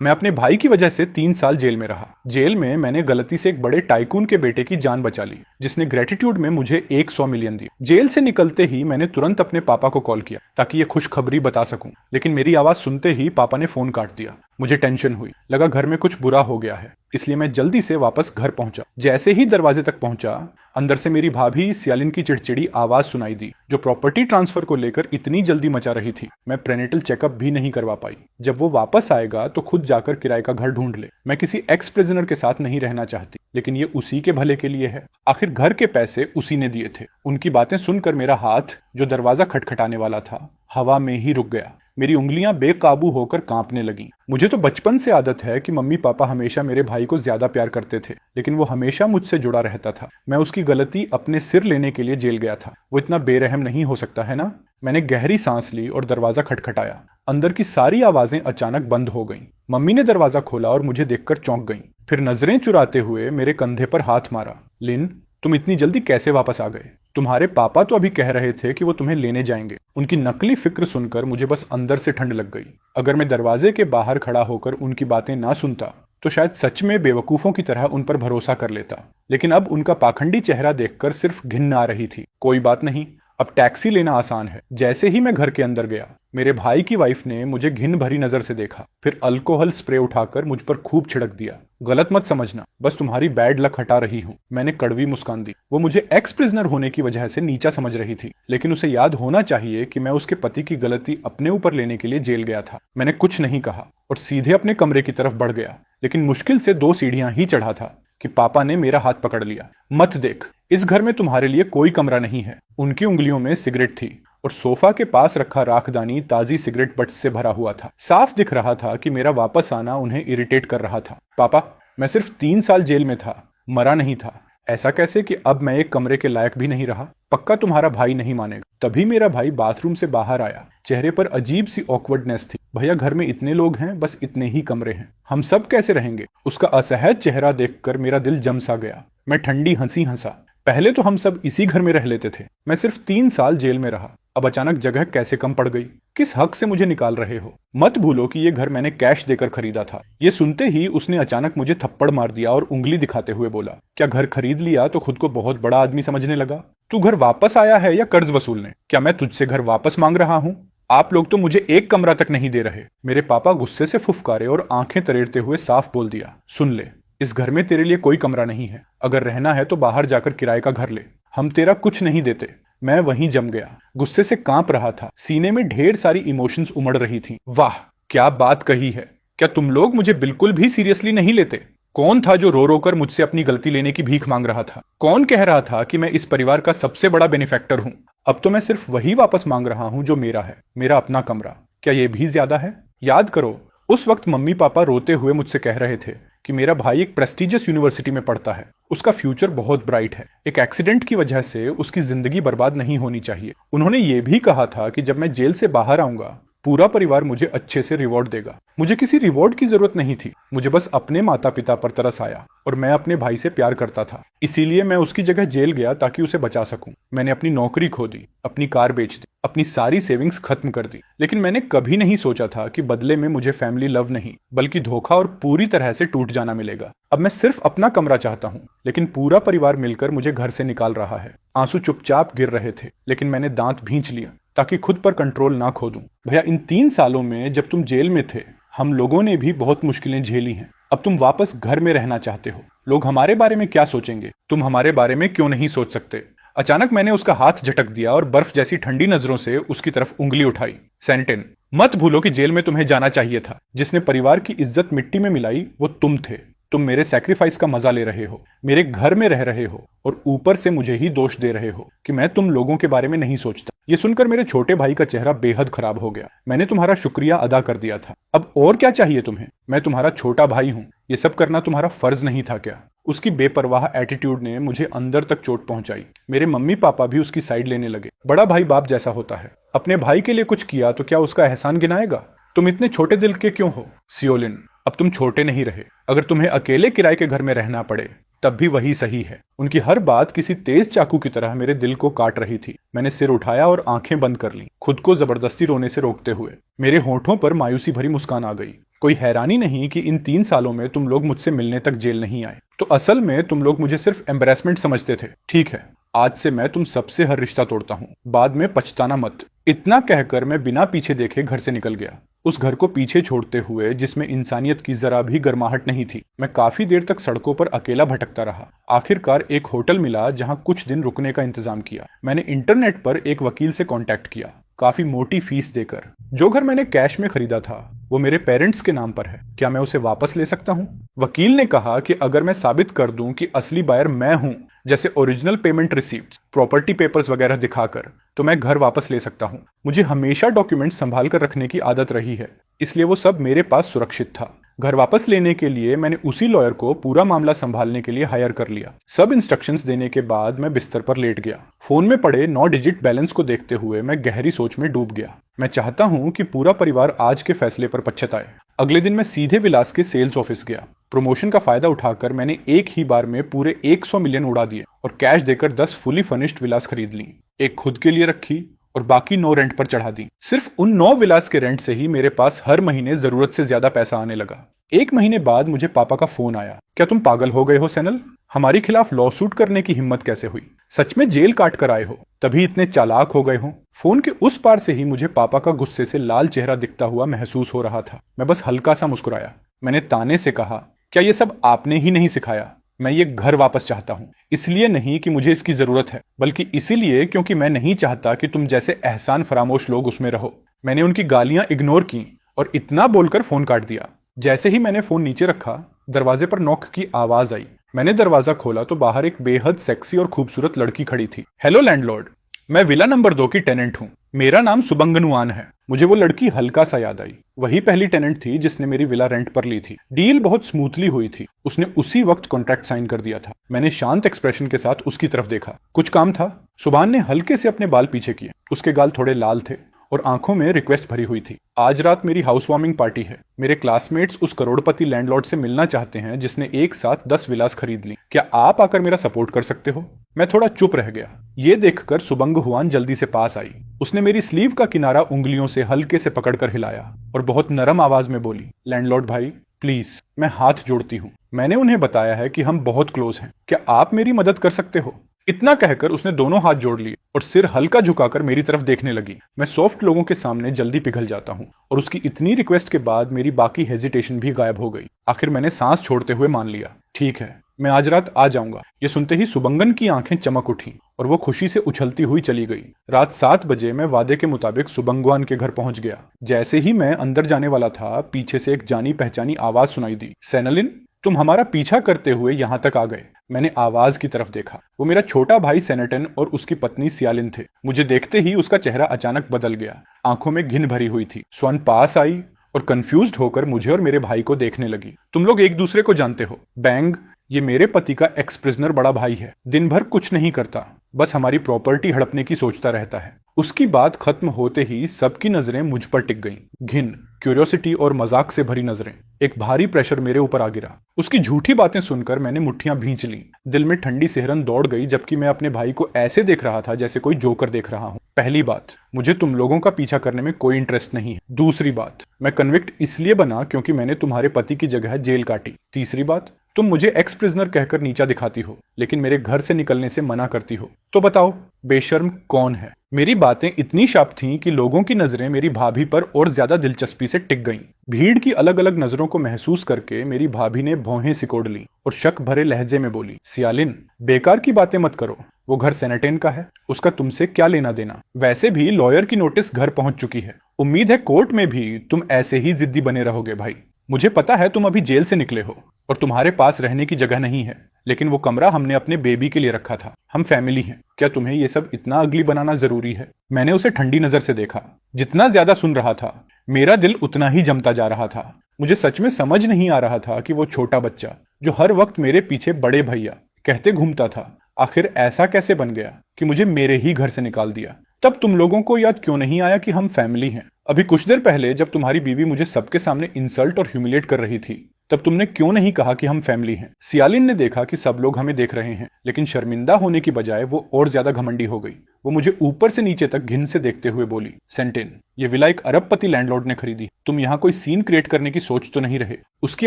मैं अपने भाई की वजह से 3 साल जेल में रहा। जेल में मैंने गलती से एक बड़े टाइकून के बेटे की जान बचा ली, जिसने ग्रेटिट्यूड में मुझे 100 मिलियन दिए। जेल से निकलते ही मैंने तुरंत अपने पापा को कॉल किया ताकि ये खुशखबरी बता सकूं, लेकिन मेरी आवाज सुनते ही पापा ने फोन काट दिया। मुझे टेंशन हुई, लगा घर में कुछ बुरा हो गया है, इसलिए मैं जल्दी से वापस घर पहुंचा। जैसे ही दरवाजे तक पहुंचा, अंदर से मेरी भाभी सियालिन की चिड़चिड़ी आवाज सुनाई दी, जो प्रॉपर्टी ट्रांसफर को लेकर इतनी जल्दी मचा रही थी। मैं प्रेनेटल चेकअप भी नहीं करवा पाई। जब वो वापस आएगा तो खुद जाकर किराए का घर ढूंढ ले। मैं किसी एक्स प्रिजनर के साथ नहीं रहना चाहती, लेकिन ये उसी के भले के लिए है। आखिर घर के पैसे उसी ने दिए थे। उनकी बातें सुनकर मेरा हाथ, जो दरवाजा खटखटाने वाला था, हवा में ही रुक गया। मेरी उंगलियां बेकाबू होकर कांपने लगीं। मुझे तो बचपन से आदत है कि मम्मी पापा हमेशा मेरे भाई को ज्यादा प्यार करते थे, लेकिन वो हमेशा मुझसे जुड़ा रहता था। मैं उसकी गलती अपने सिर लेने के लिए जेल गया था। वो इतना बेरहम नहीं हो सकता है ना। मैंने गहरी सांस ली और दरवाजा खटखटाया। अंदर की सारी आवाजें अचानक बंद हो गईं। मम्मी ने दरवाजा खोला और मुझे देखकर चौंक गईं। फिर नजरें चुराते हुए मेरे कंधे पर हाथ मारा। लिन, तुम इतनी जल्दी कैसे वापस आ गए? तुम्हारे पापा तो अभी कह रहे थे कि वो तुम्हें लेने जाएंगे। उनकी नकली फिक्र सुनकर मुझे बस अंदर से ठंड लग गई। अगर मैं दरवाजे के बाहर खड़ा होकर उनकी बातें ना सुनता तो शायद सच में बेवकूफों की तरह उन पर भरोसा कर लेता, लेकिन अब उनका पाखंडी चेहरा देखकर सिर्फ घिन आ रही थी। कोई बात नहीं, अब टैक्सी लेना आसान है। जैसे ही मैं घर के अंदर गया, मेरे भाई की वाइफ ने मुझे घिन भरी नजर से देखा, फिर अल्कोहल स्प्रे उठाकर मुझ पर खूब छिड़क दिया। गलत मत समझना, बस तुम्हारी बैड लक हटा रही हूँ। मैंने कड़वी मुस्कान दी। वो मुझे एक्स प्रिजनर होने की वजह से नीचा समझ रही थी, लेकिन उसे याद होना चाहिए कि मैं उसके पति की गलती अपने ऊपर लेने के लिए जेल गया था। मैंने कुछ नहीं कहा और सीधे अपने कमरे की तरफ बढ़ गया, लेकिन मुश्किल से 2 सीढ़ियां ही चढ़ा था कि पापा ने मेरा हाथ पकड़ लिया। मत देख, इस घर में तुम्हारे लिए कोई कमरा नहीं है। उनकी उंगलियों में सिगरेट थी और सोफा के पास रखा राखदानी ताजी सिगरेट बट्स से भरा हुआ था। साफ दिख रहा था कि मेरा वापस आना उन्हें इरिटेट कर रहा था। पापा, मैं सिर्फ 3 साल जेल में था, मरा नहीं था। ऐसा कैसे कि अब मैं एक कमरे के लायक भी नहीं रहा? पक्का तुम्हारा भाई नहीं मानेगा। तभी मेरा भाई बाथरूम से बाहर आया। चेहरे पर अजीब सी ऑकवर्डनेस थी। भैया, घर में इतने लोग हैं, बस इतने ही कमरे हैं, हम सब कैसे रहेंगे? उसका असहज चेहरा देखकर मेरा दिल जम सा गया। मैं ठंडी हंसी हंसा। पहले तो हम सब इसी घर में रह लेते थे। मैं सिर्फ 3 साल जेल में रहा, अब अचानक जगह कैसे कम पड़ गई? किस हक से मुझे निकाल रहे हो? मत भूलो कि ये घर मैंने कैश देकर खरीदा था। ये सुनते ही उसने अचानक मुझे थप्पड़ मार दिया और उंगली दिखाते हुए बोला, क्या घर खरीद लिया तो खुद को बहुत बड़ा आदमी समझने लगा? तू घर वापस आया है या कर्ज वसूलने? क्या मैं तुझसे घर वापस मांग रहा हूँ? आप लोग तो मुझे एक कमरा तक नहीं दे रहे। मेरे पापा गुस्से से फुफकारे और आंखें तरेड़ते हुए साफ बोल दिया, सुन ले, इस घर में तेरे लिए कोई कमरा नहीं है। अगर रहना है तो बाहर जाकर किराए का घर ले, हम तेरा कुछ नहीं देते। मैं वहीं जम गया, गुस्से से कांप रहा था। सीने में ढेर सारी इमोशंस उमड़ रही थीं। वाह, क्या बात कही है। क्या तुम लोग मुझे बिल्कुल भी सीरियसली नहीं लेते? कौन था जो रो रो कर मुझसे अपनी गलती लेने की भीख मांग रहा था? कौन कह रहा था कि मैं इस परिवार का सबसे बड़ा बेनिफैक्टर हूं? अब तो मैं सिर्फ वही वापस मांग रहा हूं जो मेरा है, मेरा अपना कमरा। क्या ये भी ज्यादा है? याद करो, उस वक्त मम्मी पापा रोते हुए मुझसे कह रहे थे कि मेरा भाई एक प्रेस्टिजियस यूनिवर्सिटी में पढ़ता है, उसका फ्यूचर बहुत ब्राइट है, एक एक्सीडेंट की वजह से उसकी जिंदगी बर्बाद नहीं होनी चाहिए। उन्होंने ये भी कहा था कि जब मैं जेल से बाहर आऊंगा, पूरा परिवार मुझे अच्छे से रिवॉर्ड देगा। मुझे किसी रिवॉर्ड की जरूरत नहीं थी, मुझे बस अपने माता पिता पर तरस आया और मैं अपने भाई से प्यार करता था। इसीलिए मैं उसकी जगह जेल गया ताकि उसे बचा सकूं। मैंने अपनी नौकरी खो दी, अपनी कार बेच दी, अपनी सारी सेविंग्स खत्म कर दी, लेकिन मैंने कभी नहीं सोचा था कि बदले में मुझे फैमिली लव नहीं बल्कि धोखा और पूरी तरह से टूट जाना मिलेगा। अब मैं सिर्फ अपना कमरा चाहता हूँ, लेकिन पूरा परिवार मिलकर मुझे घर से निकाल रहा है। आंसू चुपचाप गिर रहे थे, लेकिन मैंने दांत भींच लिया ताकि खुद पर कंट्रोल ना खो दूं। भैया, इन 3 सालों में जब तुम जेल में थे, हम लोगों ने भी बहुत मुश्किलें झेली हैं। अब तुम वापस घर में रहना चाहते हो। लोग हमारे बारे में क्या सोचेंगे? तुम हमारे बारे में क्यों नहीं सोच सकते? अचानक मैंने उसका हाथ झटक दिया और बर्फ जैसी ठंडी नजरों से उसकी तरफ उंगली उठाई। सेंटेन, मत भूलो कि जेल में तुम्हें जाना चाहिए था। जिसने परिवार की इज्जत मिट्टी में मिलाई वो तुम थे। तुम मेरे सैक्रिफाइस का मजा ले रहे हो, मेरे घर में रह रहे हो और ऊपर से मुझे ही दोष दे रहे हो कि मैं तुम लोगों के बारे में नहीं सोचता। ये सुनकर मेरे छोटे भाई का चेहरा बेहद खराब हो गया। मैंने तुम्हारा शुक्रिया अदा कर दिया था, अब और क्या चाहिए तुम्हें? मैं तुम्हारा छोटा भाई हूँ, ये सब करना तुम्हारा फर्ज नहीं था क्या? उसकी बेपरवाह एटीट्यूड ने मुझे अंदर तक चोट पहुंचाई। मेरे मम्मी पापा भी उसकी साइड लेने लगे। बड़ा भाई बाप जैसा होता है, अपने भाई के लिए कुछ किया तो क्या उसका एहसान गिनाएगा? तुम इतने छोटे दिल के क्यों हो? सियोलिन, अब तुम छोटे नहीं रहे। अगर तुम्हें अकेले किराए के घर में रहना पड़े तब भी वही सही है। उनकी हर बात किसी तेज चाकू की तरह मेरे दिल को काट रही थी। मैंने सिर उठाया और आंखें बंद कर ली, खुद को जबरदस्ती रोने से रोकते हुए। मेरे होठों पर मायूसी भरी मुस्कान आ गई। कोई हैरानी नहीं कि इन 3 सालों में तुम लोग मुझसे मिलने तक जेल नहीं आए। तो असल में तुम लोग मुझे सिर्फ एम्बेरसमेंट समझते थे। ठीक है, आज से मैं तुम सबसे हर रिश्ता तोड़ता हूँ, बाद में पछताना मत। इतना कहकर मैं बिना पीछे देखे घर से निकल गया, उस घर को पीछे छोड़ते हुए जिसमें इंसानियत की जरा भी गर्माहट नहीं थी। मैं काफी देर तक सड़कों पर अकेला भटकता रहा। आखिरकार एक होटल मिला जहां कुछ दिन रुकने का इंतजाम किया। मैंने इंटरनेट पर एक वकील से कांटेक्ट किया, काफी मोटी फीस देकर। जो घर मैंने कैश में खरीदा था वो मेरे पेरेंट्स के नाम पर है, क्या मैं उसे वापस ले सकता हूँ? वकील ने कहा कि अगर मैं साबित कर दूं कि असली बायर मैं हूं, जैसे original payment receipts, property papers वगैरह दिखाकर, तो मैं घर वापस ले सकता हूं। मुझे हमेशा डॉक्यूमेंट संभाल कर रखने की आदत रही है, इसलिए वो सब मेरे पास सुरक्षित था। घर वापस लेने के लिए मैंने उसी लॉयर को पूरा मामला संभालने के लिए हायर कर लिया। सब इंस्ट्रक्शंस देने के बाद मैं बिस्तर पर लेट गया। फोन में पड़े 9 डिजिट बैलेंस को देखते हुए मैं गहरी सोच में डूब गया। मैं चाहता हूं कि पूरा परिवार आज के फैसले पर पछताए। अगले दिन मैं सीधे विलास के सेल्स ऑफिस गया। प्रमोशन का फायदा उठाकर मैंने एक ही बार में पूरे 100 मिलियन उड़ा दिए और कैश देकर 10 फुली फर्निश्ड विलास खरीद ली। एक खुद के लिए रखी और बाकी 9 रेंट पर चढ़ा दी। सिर्फ उन 9 विलास के रेंट से ही मेरे पास हर महीने जरूरत से ज्यादा पैसा आने लगा। 1 महीने बाद मुझे पापा का फोन आया। क्या तुम पागल हो गए हो सैनल? हमारे खिलाफ लॉ सूट करने की हिम्मत कैसे हुई? सच में जेल काट कर आए हो तभी इतने चालाक हो गए हो? फोन के उस पार से ही मुझे पापा का गुस्से से लाल चेहरा दिखता हुआ महसूस हो रहा था। मैं बस हल्का सा मुस्कुराया। मैंने ताने से कहा, क्या ये सब आपने ही नहीं सिखाया? मैं ये घर वापस चाहता हूँ, इसलिए नहीं कि मुझे इसकी जरूरत है, बल्कि इसीलिए क्योंकि मैं नहीं चाहता कि तुम जैसे एहसान फरामोश लोग उसमें रहो। मैंने उनकी गालियां इग्नोर की और इतना बोलकर फोन काट दिया। जैसे ही मैंने फोन नीचे रखा, दरवाजे पर नॉक की आवाज आई। मैंने दरवाजा खोला तो बाहर एक बेहद सेक्सी और खूबसूरत लड़की खड़ी थी। हेलो लैंडलॉर्ड, मैं विला नंबर 2 की टेनेंट हूँ। मेरा नाम सुबंगनुआन है। मुझे वो लड़की हल्का सा याद आई। वही पहली टेनेंट थी जिसने मेरी विला रेंट पर ली थी। डील बहुत स्मूथली हुई थी। उसने उसी वक्त कॉन्ट्रैक्ट साइन कर दिया था। मैंने शांत एक्सप्रेशन के साथ उसकी तरफ देखा। कुछ काम था? सुभान ने हल्के से अपने बाल पीछे किए। उसके गाल थोड़े लाल थे और आंखों में रिक्वेस्ट भरी हुई थी। आज रात मेरी हाउस वार्मिंग पार्टी है। मेरे क्लासमेट्स उस करोड़पति लैंडलॉर्ड से मिलना चाहते हैं जिसने एक साथ 10 विलास खरीद ली। क्या आप आकर मेरा सपोर्ट कर सकते हो? मैं थोड़ा चुप रह गया। ये देखकर सुबंग हुआन जल्दी से पास आई। उसने मेरी स्लीव का किनारा उंगलियों से हल्के से पकड़कर हिलाया और बहुत नरम आवाज में बोली, लैंडलॉर्ड भाई प्लीज, मैं हाथ जोड़ती हूँ। मैंने उन्हें बताया है कि हम बहुत क्लोज हैं। क्या आप मेरी मदद कर सकते हो? इतना कहकर उसने दोनों हाथ जोड़ लिए और सिर हल्का झुकाकर मेरी तरफ देखने लगी। मैं सॉफ्ट लोगों के सामने जल्दी पिघल जाता हूँ और उसकी इतनी रिक्वेस्ट के बाद मेरी बाकी हेजिटेशन भी गायब हो गई। आखिर मैंने सांस छोड़ते हुए मान लिया, ठीक है, मैं आज रात आ जाऊंगा। ये सुनते ही सुबंगन की आंखें चमक उठी और वो खुशी से उछलती हुई चली गई। रात 7 बजे मैं वादे के मुताबिक सुबंगवान के घर पहुंच गया। जैसे ही मैं अंदर जाने वाला था, पीछे से एक जानी पहचानी आवाज सुनाई दी, सेनलिन, तुम हमारा पीछा करते हुए यहाँ तक आ गए। मैंने आवाज की तरफ देखा। वो मेरा छोटा भाई सेनेटन और उसकी पत्नी सियालिन थे। मुझे देखते ही उसका चेहरा अचानक बदल गया। आंखों में घिन भरी हुई थी। स्वर्ण पास आई और कंफ्यूज्ड होकर मुझे और मेरे भाई को देखने लगी। तुम लोग एक दूसरे को जानते हो? बैंग, ये मेरे पति का एक्स प्रिजनर बड़ा भाई है। दिन भर कुछ नहीं करता, बस हमारी प्रॉपर्टी हड़पने की सोचता रहता है। उसकी बात खत्म होते ही सबकी नजरें मुझ पर टिक गईं। घिन, क्यूरियोसिटी और मजाक से भरी नजरें। एक भारी प्रेशर मेरे ऊपर आ गिरा। उसकी झूठी बातें सुनकर मैंने मुट्ठियां भींच ली। दिल में ठंडी सिहरन दौड़ गई, जबकि मैं अपने भाई को ऐसे देख रहा था जैसे कोई जोकर देख रहा हूं। पहली बात, मुझे तुम लोगों का पीछा करने में कोई इंटरेस्ट नहीं है। दूसरी बात, मैं कन्विक्ट इसलिए बना क्योंकि मैंने तुम्हारे पति की जगह जेल काटी। तीसरी बात, तुम मुझे एक्स प्रिजनर कहकर नीचा दिखाती हो, लेकिन मेरे घर से निकलने से मना करती हो। तो बताओ, बेशर्म कौन है? मेरी बातें इतनी शार्प थीं कि लोगों की नजरें मेरी भाभी पर और ज्यादा दिलचस्पी से टिक गईं। भीड़ की अलग अलग नजरों को महसूस करके मेरी भाभी ने भौहें सिकोड़ ली और शक भरे लहजे में बोली, सियालिन, बेकार की बातें मत करो। वो घर सेनेटेन का है, उसका तुमसे क्या लेना देना? वैसे भी लॉयर की नोटिस घर पहुंच चुकी है। उम्मीद है कोर्ट में भी तुम ऐसे ही जिद्दी बने रहोगे भाई। मुझे पता है तुम अभी जेल से निकले हो और तुम्हारे पास रहने की जगह नहीं है, लेकिन वो कमरा हमने अपने बेबी के लिए रखा था। हम फैमिली हैं। क्या तुम्हें ये सब इतना अगली बनाना जरूरी है? मैंने उसे ठंडी नजर से देखा। जितना ज्यादा सुन रहा था, मेरा दिल उतना ही जमता जा रहा था। मुझे सच में समझ नहीं आ रहा था कि वो छोटा बच्चा जो हर वक्त मेरे पीछे बड़े भैया कहते घूमता था, आखिर ऐसा कैसे बन गया कि मुझे मेरे ही घर से निकाल दिया। तब तुम लोगों को याद क्यों नहीं आया कि हम फैमिली हैं? अभी कुछ देर पहले जब तुम्हारी बीवी मुझे सबके सामने इंसल्ट और ह्यूमिलेट कर रही थी, तब तुमने क्यों नहीं कहा कि हम फैमिली हैं? सियालिन ने देखा कि सब लोग हमें देख रहे हैं, लेकिन शर्मिंदा होने की बजाय वो और ज्यादा घमंडी हो गई। वो मुझे ऊपर से नीचे तक घिन से देखते हुए बोली, सेंटेन, ये विला एक अरबपति लैंडलॉर्ड ने खरीदी। तुम यहाँ कोई सीन क्रिएट करने की सोच तो नहीं रहे? उसकी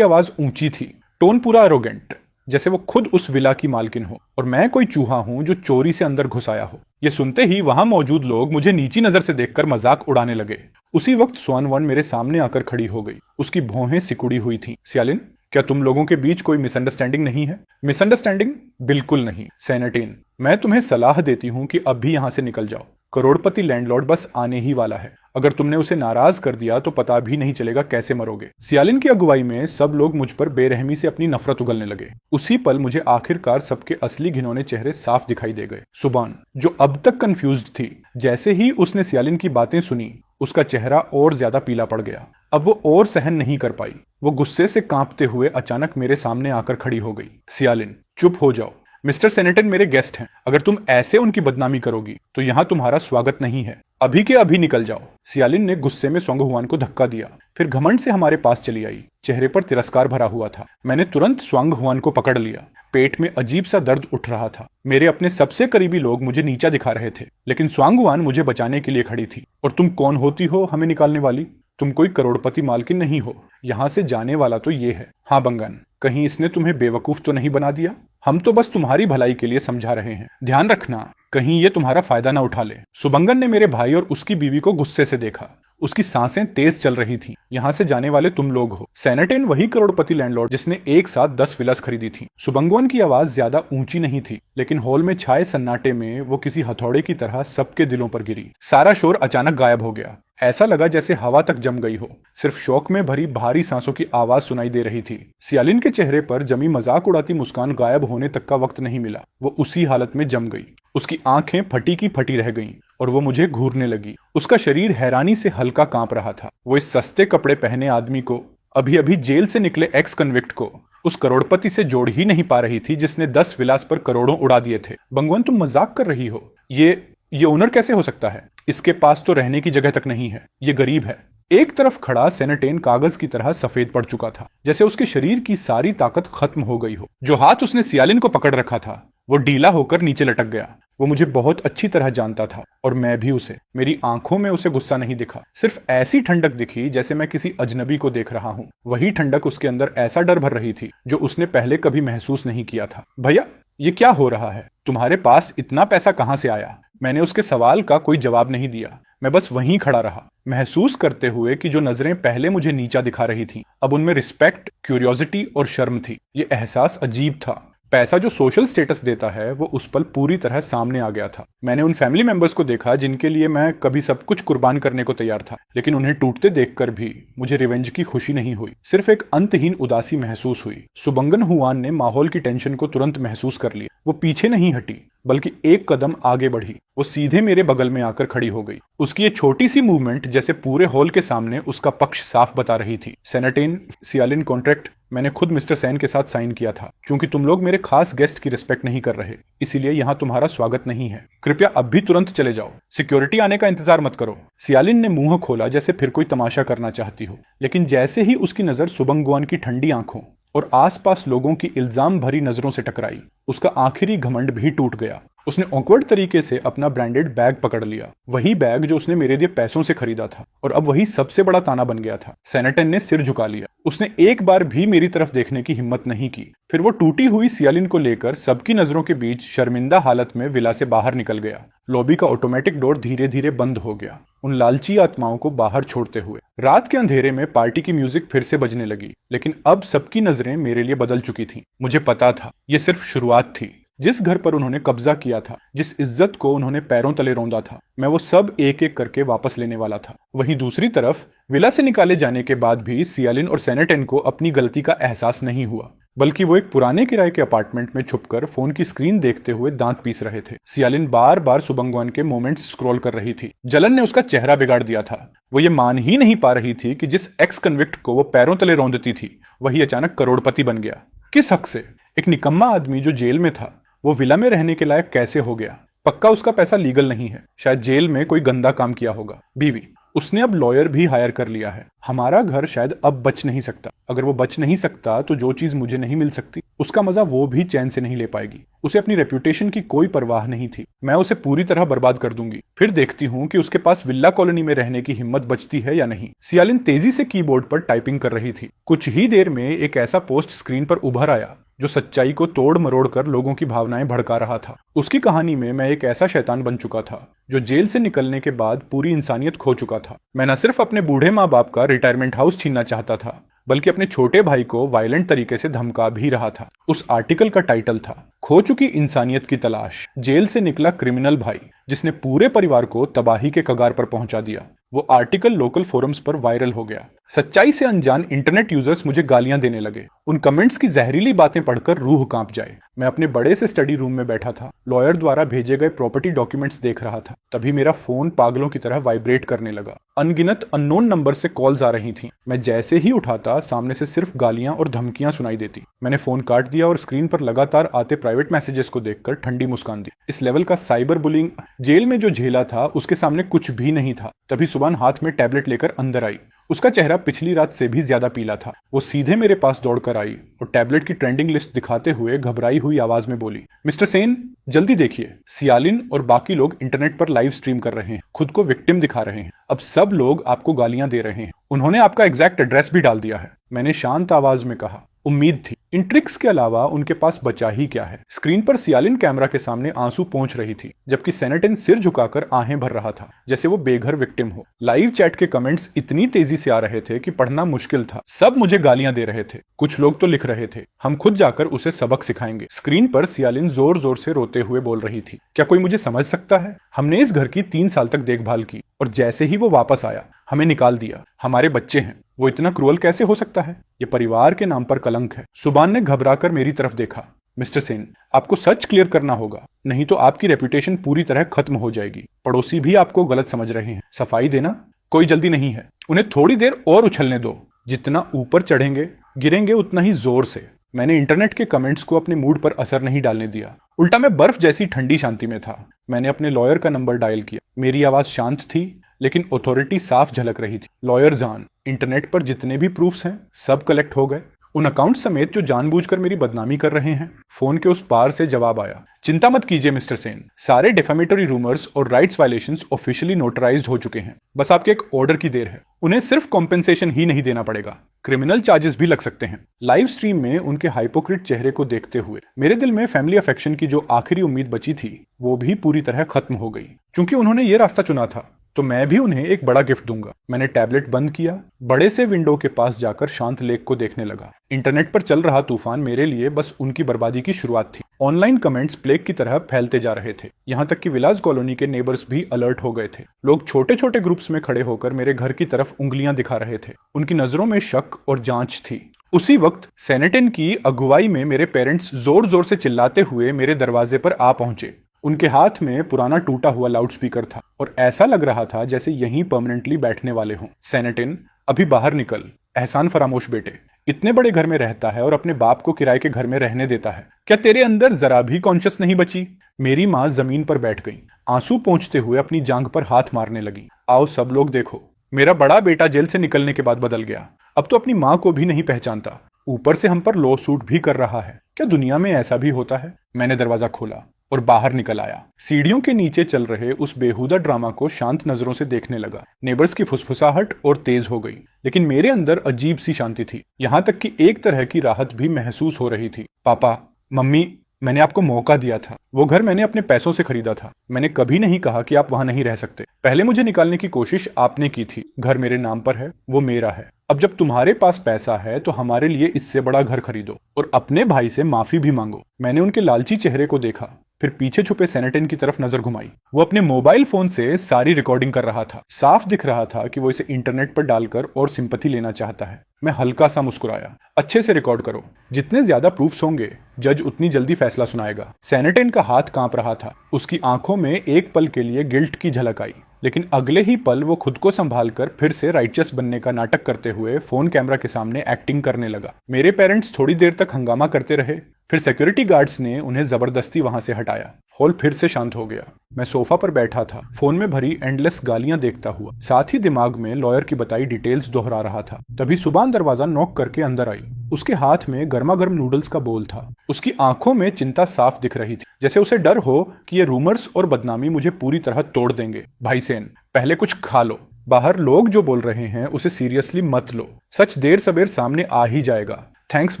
आवाज ऊंची थी, टोन पूरा एरोगेंट, जैसे वो खुद उस विला की मालकिन हो और मैं कोई चूहा हूं जो चोरी से अंदर घुस आया हो। ये सुनते ही वहां मौजूद लोग मुझे नीची नजर से देखकर मजाक उड़ाने लगे। उसी वक्त स्वान वन मेरे सामने आकर खड़ी हो गई। उसकी भौहें सिकुड़ी हुई थीं। सियालिन, क्या तुम लोगों के बीच कोई मिसअंडरस्टैंडिंग नहीं है? मिसअंडरस्टैंडिंग? बिल्कुल नहीं। सेनेटिन, मैं तुम्हें सलाह देती हूं कि अब भी यहां से निकल जाओ। करोड़पति लैंडलॉर्ड बस आने ही वाला है। अगर तुमने उसे नाराज कर दिया तो पता भी नहीं चलेगा कैसे मरोगे। सियालिन की अगुवाई में सब लोग मुझ पर बेरहमी से अपनी नफरत उगलने लगे। उसी पल मुझे आखिरकार सबके असली घिनौने चेहरे साफ दिखाई दे गए। सुबान, जो अब तक कंफ्यूज्ड थी, जैसे ही उसने सियालिन की बातें सुनी, उसका चेहरा और ज्यादा पीला पड़ गया। अब वो और सहन नहीं कर पाई। वो गुस्से से कांपते हुए अचानक मेरे सामने आकर खड़ी हो गई। सियालिन, चुप हो जाओ। मिस्टर सेनेटन मेरे गेस्ट हैं। अगर तुम ऐसे उनकी बदनामी करोगी तो यहाँ तुम्हारा स्वागत नहीं है। अभी के अभी निकल जाओ। सियालिन ने गुस्से में सोंग हुआन को धक्का दिया, फिर घमंड से हमारे पास चली आई। चेहरे पर तिरस्कार भरा हुआ था। मैंने तुरंत स्वांग हुआन को पकड़ लिया। पेट में अजीब सा दर्द उठ रहा था। मेरे अपने सबसे करीबी लोग मुझे नीचा दिखा रहे थे, लेकिन स्वांग हुआन मुझे बचाने के लिए खड़ी थी। और तुम कौन होती हो हमें निकालने वाली? तुम कोई करोड़पति मालकिन नहीं हो। यहाँ से जाने वाला तो ये है। हाँ बंगन, कहीं इसने तुम्हें बेवकूफ तो नहीं बना दिया? हम तो बस तुम्हारी भलाई के लिए समझा रहे हैं। ध्यान रखना, कहीं ये तुम्हारा फायदा ना उठा ले। सुबंगन ने मेरे भाई और उसकी बीवी को गुस्से से देखा। उसकी सांसें तेज चल रही थीं। यहाँ से जाने वाले तुम लोग हो। सेनेटेन वही करोड़पति लैंडलॉर्ड जिसने एक साथ 10 विलास खरीदी थी। सुबंगवन की आवाज ज्यादा ऊंची नहीं थी, लेकिन हॉल में छाए सन्नाटे में वो किसी हथौड़े की तरह सबके दिलों पर गिरी। सारा शोर अचानक गायब हो गया। ऐसा लगा जैसे हवा तक जम गई हो। सिर्फ शौक में भरी भारी सांसों की आवाज सुनाई दे रही थी। सियालिन के चेहरे पर जमी मजाक उड़ाती मुस्कान गायब होने तक का वक्त नहीं मिला। वो उसी हालत में जम गई। उसकी आंखें फटी की फटी रह गईं और वो मुझे घूरने लगी। उसका शरीर हैरानी से हल्का कांप रहा था। वो इस सस्ते कपड़े पहने आदमी को, अभी अभी जेल से निकले एक्स कन्विक्ट को, उस करोड़पति से जोड़ ही नहीं पा रही थी जिसने 10 विलास पर करोड़ों उड़ा दिए थे। बंगवन, तुम मजाक कर रही हो। ये ओनर कैसे हो सकता है? इसके पास तो रहने की जगह तक नहीं है। ये गरीब है। एक तरफ खड़ा सेनेटेन कागज की तरह सफेद पड़ चुका था, जैसे उसके शरीर की सारी ताकत खत्म हो गई हो। जो हाथ उसने सियालिन को पकड़ रखा था वो ढीला होकर नीचे लटक गया। वो मुझे बहुत अच्छी तरह जानता था और मैं भी उसे। मेरी आंखों में उसे गुस्सा नहीं दिखा, सिर्फ ऐसी ठंडक दिखी जैसे मैं किसी अजनबी को देख रहा हूँ। वही ठंडक उसके अंदर ऐसा डर भर रही थी जो उसने पहले कभी महसूस नहीं किया था। भैया, ये क्या हो रहा है? तुम्हारे पास इतना पैसा कहाँ से आया? मैंने उसके सवाल का कोई जवाब नहीं दिया। मैं बस वहीं खड़ा रहा, महसूस करते हुए कि जो नजरें पहले मुझे नीचा दिखा रही थीं, अब उनमें रिस्पेक्ट, क्यूरियोसिटी और शर्म थी। ये एहसास अजीब था। पैसा जो सोशल स्टेटस देता है वो उस पल पूरी तरह सामने आ गया था। मैंने उन फैमिली मेंबर्स को देखा जिनके लिए मैं कभी सब कुछ कुर्बान करने को तैयार था, लेकिन उन्हें टूटते देखकर भी मुझे रिवेंज की खुशी नहीं हुई, सिर्फ एक अंतहीन उदासी महसूस हुई। सुबंगन हुआन ने माहौल की टेंशन को तुरंत महसूस कर लिया। वो पीछे नहीं हटी, बल्कि एक कदम आगे बढ़ी। वो सीधे मेरे बगल में आकर खड़ी हो गई। उसकी ये छोटी सी मूवमेंट जैसे पूरे हॉल के सामने उसका पक्ष साफ बता रही थी। सेनेटेन, सियालिन कॉन्ट्रैक्ट मैंने खुद मिस्टर सैन के साथ साइन किया था। क्योंकि तुम लोग मेरे खास गेस्ट की रिस्पेक्ट नहीं कर रहे, इसीलिए यहाँ तुम्हारा स्वागत नहीं है। कृपया अब भी तुरंत चले जाओ। सिक्योरिटी आने का इंतजार मत करो। सियालिन ने मुंह खोला जैसे फिर कोई तमाशा करना चाहती हो, लेकिन जैसे ही उसकी नजर सुबंगुआन की ठंडी आंखों और आसपास लोगों की इल्जाम भरी नजरों से टकराई, उसका आखिरी घमंड भी टूट गया। उसने ऑकवर्ड तरीके से अपना ब्रांडेड बैग पकड़ लिया, वही बैग जो उसने मेरे लिए पैसों से खरीदा था, और अब वही सबसे बड़ा ताना बन गया था। सेनेटन ने सिर झुका लिया। उसने एक बार भी मेरी तरफ देखने की हिम्मत नहीं की। फिर वो टूटी हुई सियालिन को लेकर सबकी नजरों के बीच शर्मिंदा हालत में विला से बाहर निकल गया। लॉबी का ऑटोमेटिक डोर धीरे धीरे बंद हो गया, उन लालची आत्माओं को बाहर छोड़ते हुए। रात के अंधेरे में पार्टी की म्यूजिक फिर से बजने लगी, लेकिन अब सबकी नजरें मेरे लिए बदल चुकी थीं। मुझे पता था ये सिर्फ शुरुआत थी। जिस घर पर उन्होंने कब्जा किया था, जिस इज्जत को उन्होंने पैरों तले रौंदा था, मैं वो सब एक एक करके वापस लेने वाला था। वहीं दूसरी तरफ विला से निकाले जाने के बाद भी सियालिन और सेनेटन को अपनी गलती का एहसास नहीं हुआ, बल्कि वो एक पुराने किराए के अपार्टमेंट में छुपकर फोन की स्क्रीन देखते हुए दांत पीस रहे थे। सियालिन बार बार सुबंगवान के मोमेंट्स स्क्रॉल कर रही थी। जलन ने उसका चेहरा बिगाड़ दिया था। वो ये मान ही नहीं पा रही थी कि जिस एक्स कन्विक्ट को वो पैरों तले रौंदती थी, वही अचानक करोड़पति बन गया। किस हक से? एक निकम्मा आदमी जो जेल में था, वो विला में रहने के लायक कैसे हो गया? पक्का उसका पैसा लीगल नहीं है, शायद जेल में कोई गंदा काम किया होगा। बीवी, उसने अब लॉयर भी हायर कर लिया है। हमारा घर शायद अब बच नहीं सकता। अगर वो बच नहीं सकता तो जो चीज मुझे नहीं मिल सकती उसका मजा वो भी चैन से नहीं ले पाएगी। उसे अपनी रेप्यूटेशन की कोई परवाह नहीं थी। मैं उसे पूरी तरह बर्बाद कर दूंगी, फिर देखती हूँ कि उसके पास विल्ला कॉलोनी में रहने की हिम्मत बचती है या नहीं। सियालिन तेजी से कीबोर्ड पर टाइपिंग कर रही थी। कुछ ही देर में एक ऐसा पोस्ट स्क्रीन पर उभर आया जो सच्चाई को तोड़ मरोड़ कर लोगों की भावनाएं भड़का रहा था। उसकी कहानी में मैं एक ऐसा शैतान बन चुका था जो जेल से निकलने के बाद पूरी इंसानियत खो चुका था। मैं न सिर्फ अपने बूढ़े माँ बाप का रिटायरमेंट हाउस छीनना चाहता था, बल्कि अपने छोटे भाई को वायलेंट तरीके से धमका भी रहा था। उस आर्टिकल का टाइटल था खो चुकी इंसानियत की तलाश, जेल से निकला क्रिमिनल भाई जिसने पूरे परिवार को तबाही के कगार पर पहुंचा दिया। वो आर्टिकल लोकल फोरम्स पर वायरल हो गया। सच्चाई से अनजान इंटरनेट यूजर्स मुझे गालियां देने लगे। उन कमेंट्स की जहरीली बातें पढ़कर रूह कांप जाए। मैं अपने बड़े से स्टडी रूम में बैठा था, लॉयर द्वारा भेजे गए प्रॉपर्टी डॉक्यूमेंट्स देख रहा था। तभी मेरा फोन पागलों की तरह वाइब्रेट करने लगा। अनगिनत अननोन नंबर से कॉल्स आ रही थीं। मैं जैसे ही उठाता सामने से सिर्फ गालियां और धमकियां सुनाई देती। मैंने फोन काट दिया और स्क्रीन पर लगातार आते प्राइवेट मैसेजेस को देखकर ठंडी मुस्कान दी। इस लेवल का साइबर बुलिंग जेल में जो झेला था उसके सामने कुछ भी नहीं था। तभी सुबान हाथ में टैबलेट लेकर अंदर आई। उसका चेहरा पिछली रात से भी ज्यादा पीला था। वो सीधे मेरे पास दौड़कर आई और टैबलेट की ट्रेंडिंग लिस्ट दिखाते हुए घबराई हुई आवाज में बोली, मिस्टर सेन जल्दी देखिए, सियालिन और बाकी लोग इंटरनेट पर लाइव स्ट्रीम कर रहे हैं, खुद को विक्टिम दिखा रहे हैं। अब सब लोग आपको गालियां दे रहे हैं। उन्होंने आपका एग्जैक्ट एड्रेस भी डाल दिया है। मैंने शांत आवाज में कहा। उम्मीद थी। इन ट्रिक्स के अलावा उनके पास बचा ही क्या है। स्क्रीन पर सियालिन कैमरा के सामने आंसू पोंछ रही थी, जबकि सेनेटिन सिर झुकाकर आहें भर रहा था, जैसे वो बेघर विक्टिम हो। लाइव चैट के कमेंट्स इतनी तेजी से आ रहे थे कि पढ़ना मुश्किल था। सब मुझे गालियां दे रहे थे। कुछ लोग तो लिख रहे थे, हम खुद जाकर उसे सबक सिखाएंगे। स्क्रीन पर सियालिन जोर जोर से रोते हुए बोल रही थी, क्या कोई मुझे समझ सकता है? हमने इस घर की 3 साल तक देखभाल की और जैसे ही वो वापस आया हमें निकाल दिया। हमारे बच्चे हैं, वो इतना क्रूअल कैसे हो सकता है? ये परिवार के नाम पर कलंक है। सुबान ने घबराकर मेरी तरफ देखा। मिस्टर सेन, आपको सच क्लियर करना होगा, नहीं तो आपकी रेपुटेशन पूरी तरह खत्म हो जाएगी। पड़ोसी भी आपको गलत समझ रहे हैं। सफाई देना कोई जल्दी नहीं है। उन्हें थोड़ी देर और उछलने दो। जितना ऊपर चढ़ेंगे गिरेंगे उतना ही जोर से। मैंने इंटरनेट के कमेंट्स को अपने मूड पर असर नहीं डालने दिया। उल्टा मैं बर्फ जैसी ठंडी शांति में था। मैंने अपने लॉयर का नंबर डायल किया। मेरी आवाज शांत थी लेकिन अथॉरिटी साफ झलक रही थी। लॉयर जान, इंटरनेट पर जितने भी प्रूफ्स हैं सब कलेक्ट हो गए, उन अकाउंट समेत जो जानबूझकर मेरी बदनामी कर रहे हैं। फोन के उस पार से जवाब आया, चिंता मत कीजिए मिस्टर सेन, सारे डिफेमेटरी रूमर्स और राइट्स वायलेशंस ऑफिशियली नोटराइज्ड हो चुके हैं। बस आपके एक ऑर्डर की देर है। उन्हें सिर्फ कॉम्पेंसेशन ही नहीं देना पड़ेगा, क्रिमिनल चार्जेस भी लग सकते हैं। लाइव स्ट्रीम में उनके हाइपोक्रिट चेहरे को देखते हुए मेरे दिल में फैमिली अफेक्शन की जो आखिरी उम्मीद बची थी वो भी पूरी तरह खत्म हो गई। क्योंकि उन्होंने ये रास्ता चुना था तो मैं भी उन्हें एक बड़ा गिफ्ट दूंगा। मैंने टैबलेट बंद किया, बड़े से विंडो के पास जाकर शांत लेक को देखने लगा। इंटरनेट पर चल रहा तूफान मेरे लिए बस उनकी बर्बादी की शुरुआत थी। ऑनलाइन कमेंट्स प्लेग की तरह फैलते जा रहे थे। यहाँ तक कि विलास कॉलोनी के नेबर्स भी अलर्ट हो गए थे। लोग छोटे छोटे ग्रुप्स में खड़े होकर मेरे घर की तरफ उंगलियां दिखा रहे थे। उनकी नजरों में शक और जांच थी। उसी वक्त सेनेटिन की अगुवाई में मेरे पेरेंट्स जोर जोर से चिल्लाते हुए मेरे दरवाजे पर आ पहुंचे। उनके हाथ में पुराना टूटा हुआ लाउडस्पीकर था और ऐसा लग रहा था जैसे यहीं परमानेंटली बैठने वाले हों। सेनेटिन, अभी बाहर निकल। एहसान फरामोश बेटे, इतने बड़े घर में रहता है और अपने बाप को किराए के घर में रहने देता है। क्या तेरे अंदर जरा भी कॉन्शियस नहीं बची? मेरी माँ जमीन पर बैठ गई, आंसू पोंछते हुए अपनी जांघ पर हाथ मारने लगी। आओ सब लोग देखो, मेरा बड़ा बेटा जेल से निकलने के बाद बदल गया। अब तो अपनी माँ को भी नहीं पहचानता, ऊपर से हम पर लॉ सूट भी कर रहा है। क्या दुनिया में ऐसा भी होता है? मैंने दरवाजा खोला और बाहर निकल आया। सीढ़ियों के नीचे चल रहे उस बेहुदा ड्रामा को शांत नजरों से देखने लगा। नेबर्स की फुसफुसाहट और तेज हो गई, लेकिन मेरे अंदर अजीब सी शांति थी। यहाँ तक कि एक तरह की राहत भी महसूस हो रही थी। पापा, मम्मी, मैंने आपको मौका दिया था। वो घर मैंने अपने पैसों से खरीदा था। मैंने कभी नहीं कहा कि आप वहां नहीं रह सकते। पहले मुझे निकालने की कोशिश आपने की थी। घर मेरे नाम पर है, वो मेरा है। अब जब तुम्हारे पास पैसा है तो हमारे लिए इससे बड़ा घर खरीदो और अपने भाई से माफी भी मांगो। मैंने उनके लालची चेहरे को देखा, फिर पीछे छुपे सेनेटिन की तरफ नजर घुमाई। वो अपने मोबाइल फोन से सारी रिकॉर्डिंग कर रहा था। साफ दिख रहा था कि वो इसे इंटरनेट पर डालकर और सिंपैथी लेना चाहता है। मैं हल्का सा मुस्कुराया। अच्छे से रिकॉर्ड करो, जितने ज्यादा प्रूफ्स होंगे जज उतनी जल्दी फैसला सुनाएगा। सेनेटिन का हाथ कांप रहा था। उसकी आंखों में एक पल के लिए गिल्ट की झलक आई, लेकिन अगले ही पल वो खुद को संभालकर फिर से राइचस बनने का नाटक करते हुए फोन कैमरा के सामने एक्टिंग करने लगा। मेरे पेरेंट्स थोड़ी देर तक हंगामा करते रहे। फिर सिक्योरिटी गार्ड्स ने उन्हें जबरदस्ती वहां से हटाया। हॉल फिर से शांत हो गया। मैं सोफा पर बैठा था, फोन में भरी एंडलेस गालियां देखता हुआ, साथ ही दिमाग में लॉयर की बताई डिटेल्स दोहरा रहा था। तभी सुबान दरवाजा नॉक करके अंदर आई। उसके हाथ में गर्मा गर्म नूडल्स का बोल था। उसकी आंखों में चिंता साफ दिख रही थी, जैसे उसे डर हो कि ये रूमर्स और बदनामी मुझे पूरी तरह तोड़ देंगे। भाई सेन, पहले कुछ खा लो। बाहर लोग जो बोल रहे हैं उसे सीरियसली मत लो। सच देर सबेर सामने आ ही जाएगा। थैंक्स